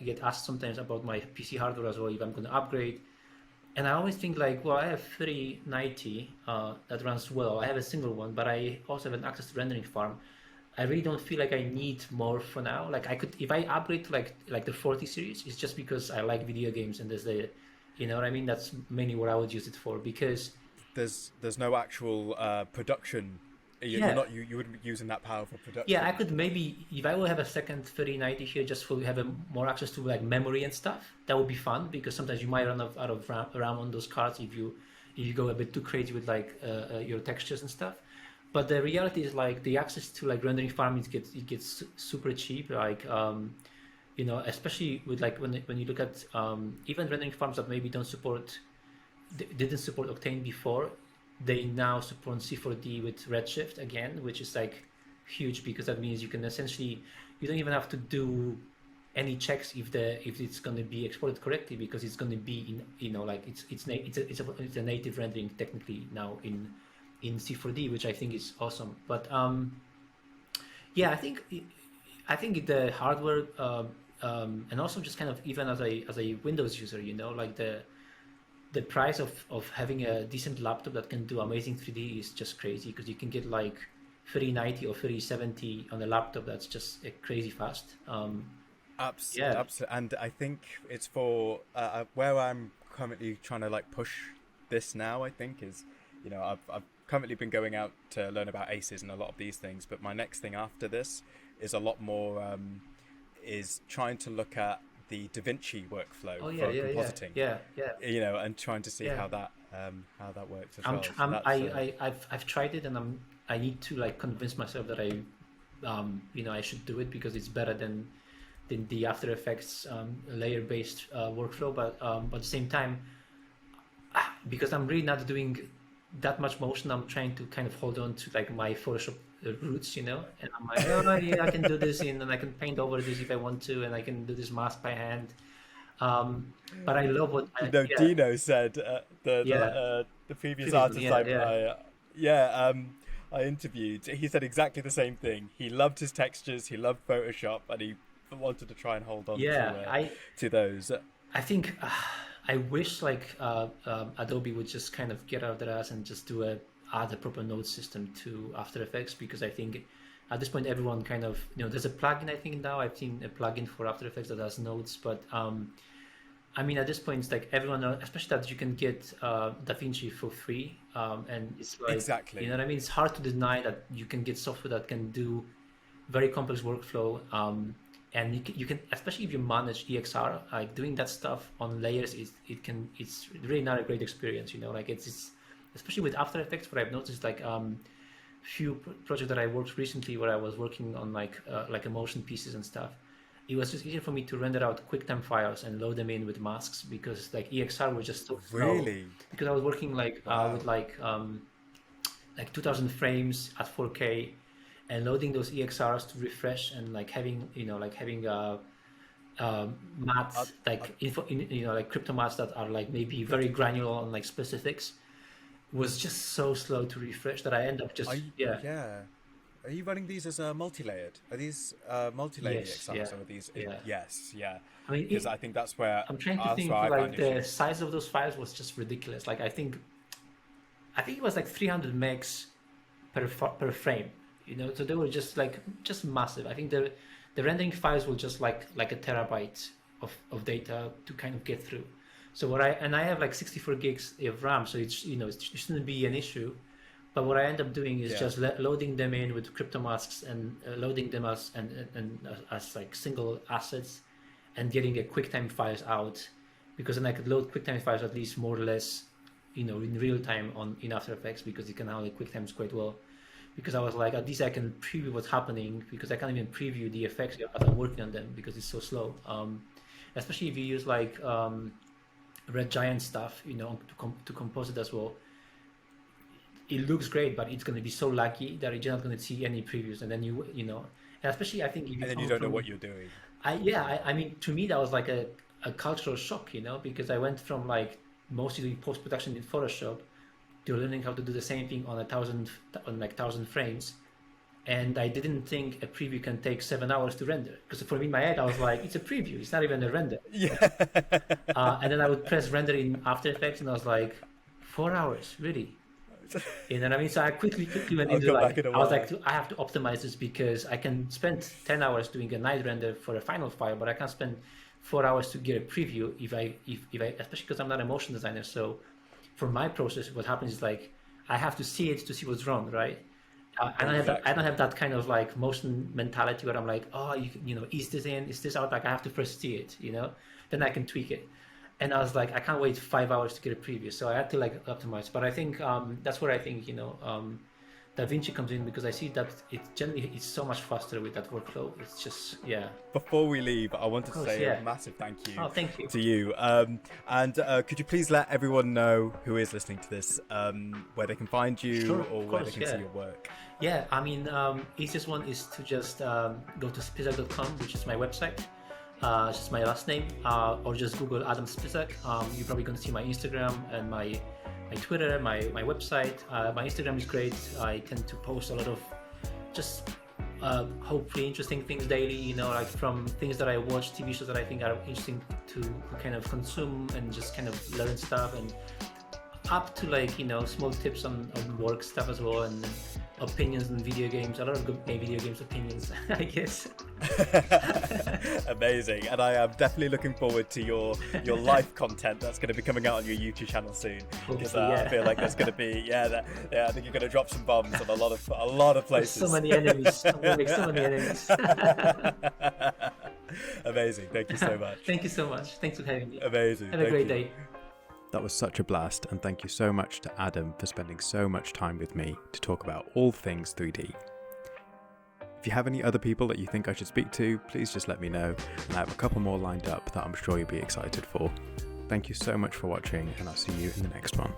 S2: get asked sometimes about my PC hardware as well, if I'm going to upgrade. And I always think like, well, I have 3090 that runs well. I have a single one, but I also have an access to rendering farm. I really don't feel like I need more for now. Like I could, if I upgrade to like the 40 series, it's just because I like video games and there's you know what I mean? That's mainly what I would use it for because
S3: There's no actual production. You're
S2: yeah,
S3: not you wouldn't be using that power for production.
S2: yeah, I could maybe if I will have a second 3090 here just for have more access to like memory and stuff. That would be fun because sometimes you might run out of RAM on those cards if you go a bit too crazy with like your textures and stuff. But the reality is like the access to like rendering farm it gets super cheap. Like especially with like when you look at even rendering farms that maybe didn't support Octane before, they now support C4D with Redshift again, which is like huge because that means you can essentially you don't even have to do any checks if it's going to be exported correctly because it's going to be in like it's a native rendering technically now in C4D, which I think is awesome. But yeah, I think the hardware and also just kind of even as a Windows user, like the price of having a decent laptop that can do amazing 3D is just crazy because you can get like 3090 or 3070 on a laptop that's just crazy fast. Yeah,
S3: Absolutely. And I think it's for where I'm currently trying to like push this now. I think is, I've currently been going out to learn about ACEs and a lot of these things, but my next thing after this is a lot more is trying to look at the Da Vinci workflow
S2: oh
S3: for
S2: yeah,
S3: compositing.
S2: yeah.
S3: And trying to see
S2: Yeah.
S3: how that works as
S2: I'm,
S3: well.
S2: tr-
S3: So
S2: I'm
S3: that's,
S2: I've tried it and I need to like convince myself that I should do it because it's better than the After Effects layer based workflow, but at the same time because I'm really not doing that much motion, I'm trying to kind of hold on to like my Photoshop roots, and I'm like, oh yeah, I can do this and I can paint over this if I want to, and I can do this mask by hand. But I love yeah,
S3: Dino said
S2: yeah,
S3: the previous
S2: previously,
S3: artist I interviewed. He said exactly the same thing. He loved his textures. He loved Photoshop, and he wanted to try and hold on
S2: yeah.
S3: to those.
S2: I think I wish like Adobe would just kind of get out of their ass and just add a proper node system to After Effects because I think at this point everyone kind of there's a plugin I think now I've seen a plugin for After Effects that has nodes, but I mean at this point it's like everyone, especially that you can get DaVinci for free, and it's like
S3: Exactly.
S2: you know what I mean. It's hard to deny that you can get software that can do very complex workflow. And you can, especially if you manage EXR, like doing that stuff on layers, it's really not a great experience, like it's especially with After Effects. What I've noticed, like few projects that I worked recently where I was working on like emotion pieces and stuff, it was just easier for me to render out QuickTime files and load them in with masks because like EXR was just so slow.
S3: Really?
S2: Because I was working like
S3: Wow.
S2: with like 2000 frames at 4K and loading those EXRs to refresh and like having mattes like crypto mattes that are like maybe very granular on like specifics was just so slow to refresh that I end up just
S3: Yeah. Are you running these as multi-layered? Are these multi-layered
S2: Yes,
S3: EXRs
S2: yeah,
S3: or are these?
S2: yeah.
S3: Yes, yeah.
S2: I mean,
S3: Because I think that's where
S2: I'm trying to
S3: that's
S2: think
S3: where I
S2: like
S3: find
S2: the
S3: issues.
S2: size of those files was just ridiculous. Like I think it was like 300 megs per frame. So they were just massive. I think the rendering files were just like a terabyte of data to kind of get through. So I have like 64 gigs of RAM, so it's it shouldn't be an issue. But what I end up doing is
S3: Yeah.
S2: just loading them in with crypto masks and loading them as like single assets, and getting a QuickTime files out, because then I could load QuickTime files at least more or less, in real time in After Effects, because you can handle QuickTimes quite well. Because I was like, at least I can preview what's happening, because I can't even preview the effects as I'm working on them because it's so slow. Especially if you use like Red Giant stuff, to compose it as well. It looks great, but it's going to be so laggy that you're not going to see any previews, and then and especially I think if
S3: And then you don't know what you're doing.
S2: I mean, to me that was like a cultural shock, because I went from like mostly doing post-production in Photoshop to learning how to do the same thing on 1,000 frames, and I didn't think a preview can take 7 hours to render, because for me in my head I was like, it's a preview, it's not even a render.
S3: Yeah.
S2: And then I would press render in After Effects, and I was like, 4 hours, really? You know what I mean? So I quickly went into like, I was like, I have to optimize this, because I can spend 10 hours doing a night render for a final file, but I can't spend 4 hours to get a preview if I especially because I'm not a motion designer. So for my process, what happens is like, I have to see it to see what's wrong, right? I don't have that kind of like motion mentality where I'm like, oh, is this in, is this out? Like I have to first see it, then I can tweak it. And I was like, I can't wait 5 hours to get a preview. So I had to like optimize. But I think that's where I think, DaVinci comes in, because I see that it's so much faster with that workflow. It's just, yeah.
S3: Before we leave, I wanted to say a massive thank you, to you. And could you please let everyone know who is listening to this, where they can find you, or where they can see your work?
S2: Yeah, I mean, easiest one is to just go to spizak.com, which is my website. It's just my last name, or just Google Adam Spizak. You're probably going to see my Instagram and my Twitter, my website. My Instagram is great. I tend to post a lot of just hopefully interesting things daily, like from things that I watch, TV shows that I think are interesting to kind of consume and just kind of learn stuff, and up to like, small tips on work stuff as well, and opinions on video games, a lot of good video games opinions, I guess.
S3: Amazing. And I am definitely looking forward to your live content that's going to be coming out on your YouTube channel soon, because I feel like there's going to be I think you're going to drop some bombs on a lot of places.
S2: There's so many enemies. I'm going to make so many enemies.
S3: Amazing. Thank you so much.
S2: Thank you so much. Thanks for having me.
S3: Amazing.
S2: Have a great day.
S1: That was such a blast, and thank you so much to Adam for spending so much time with me to talk about all things 3D. If you have any other people that you think I should speak to, please just let me know, and I have a couple more lined up that I'm sure you'll be excited for. Thank you so much for watching, and I'll see you in the next one.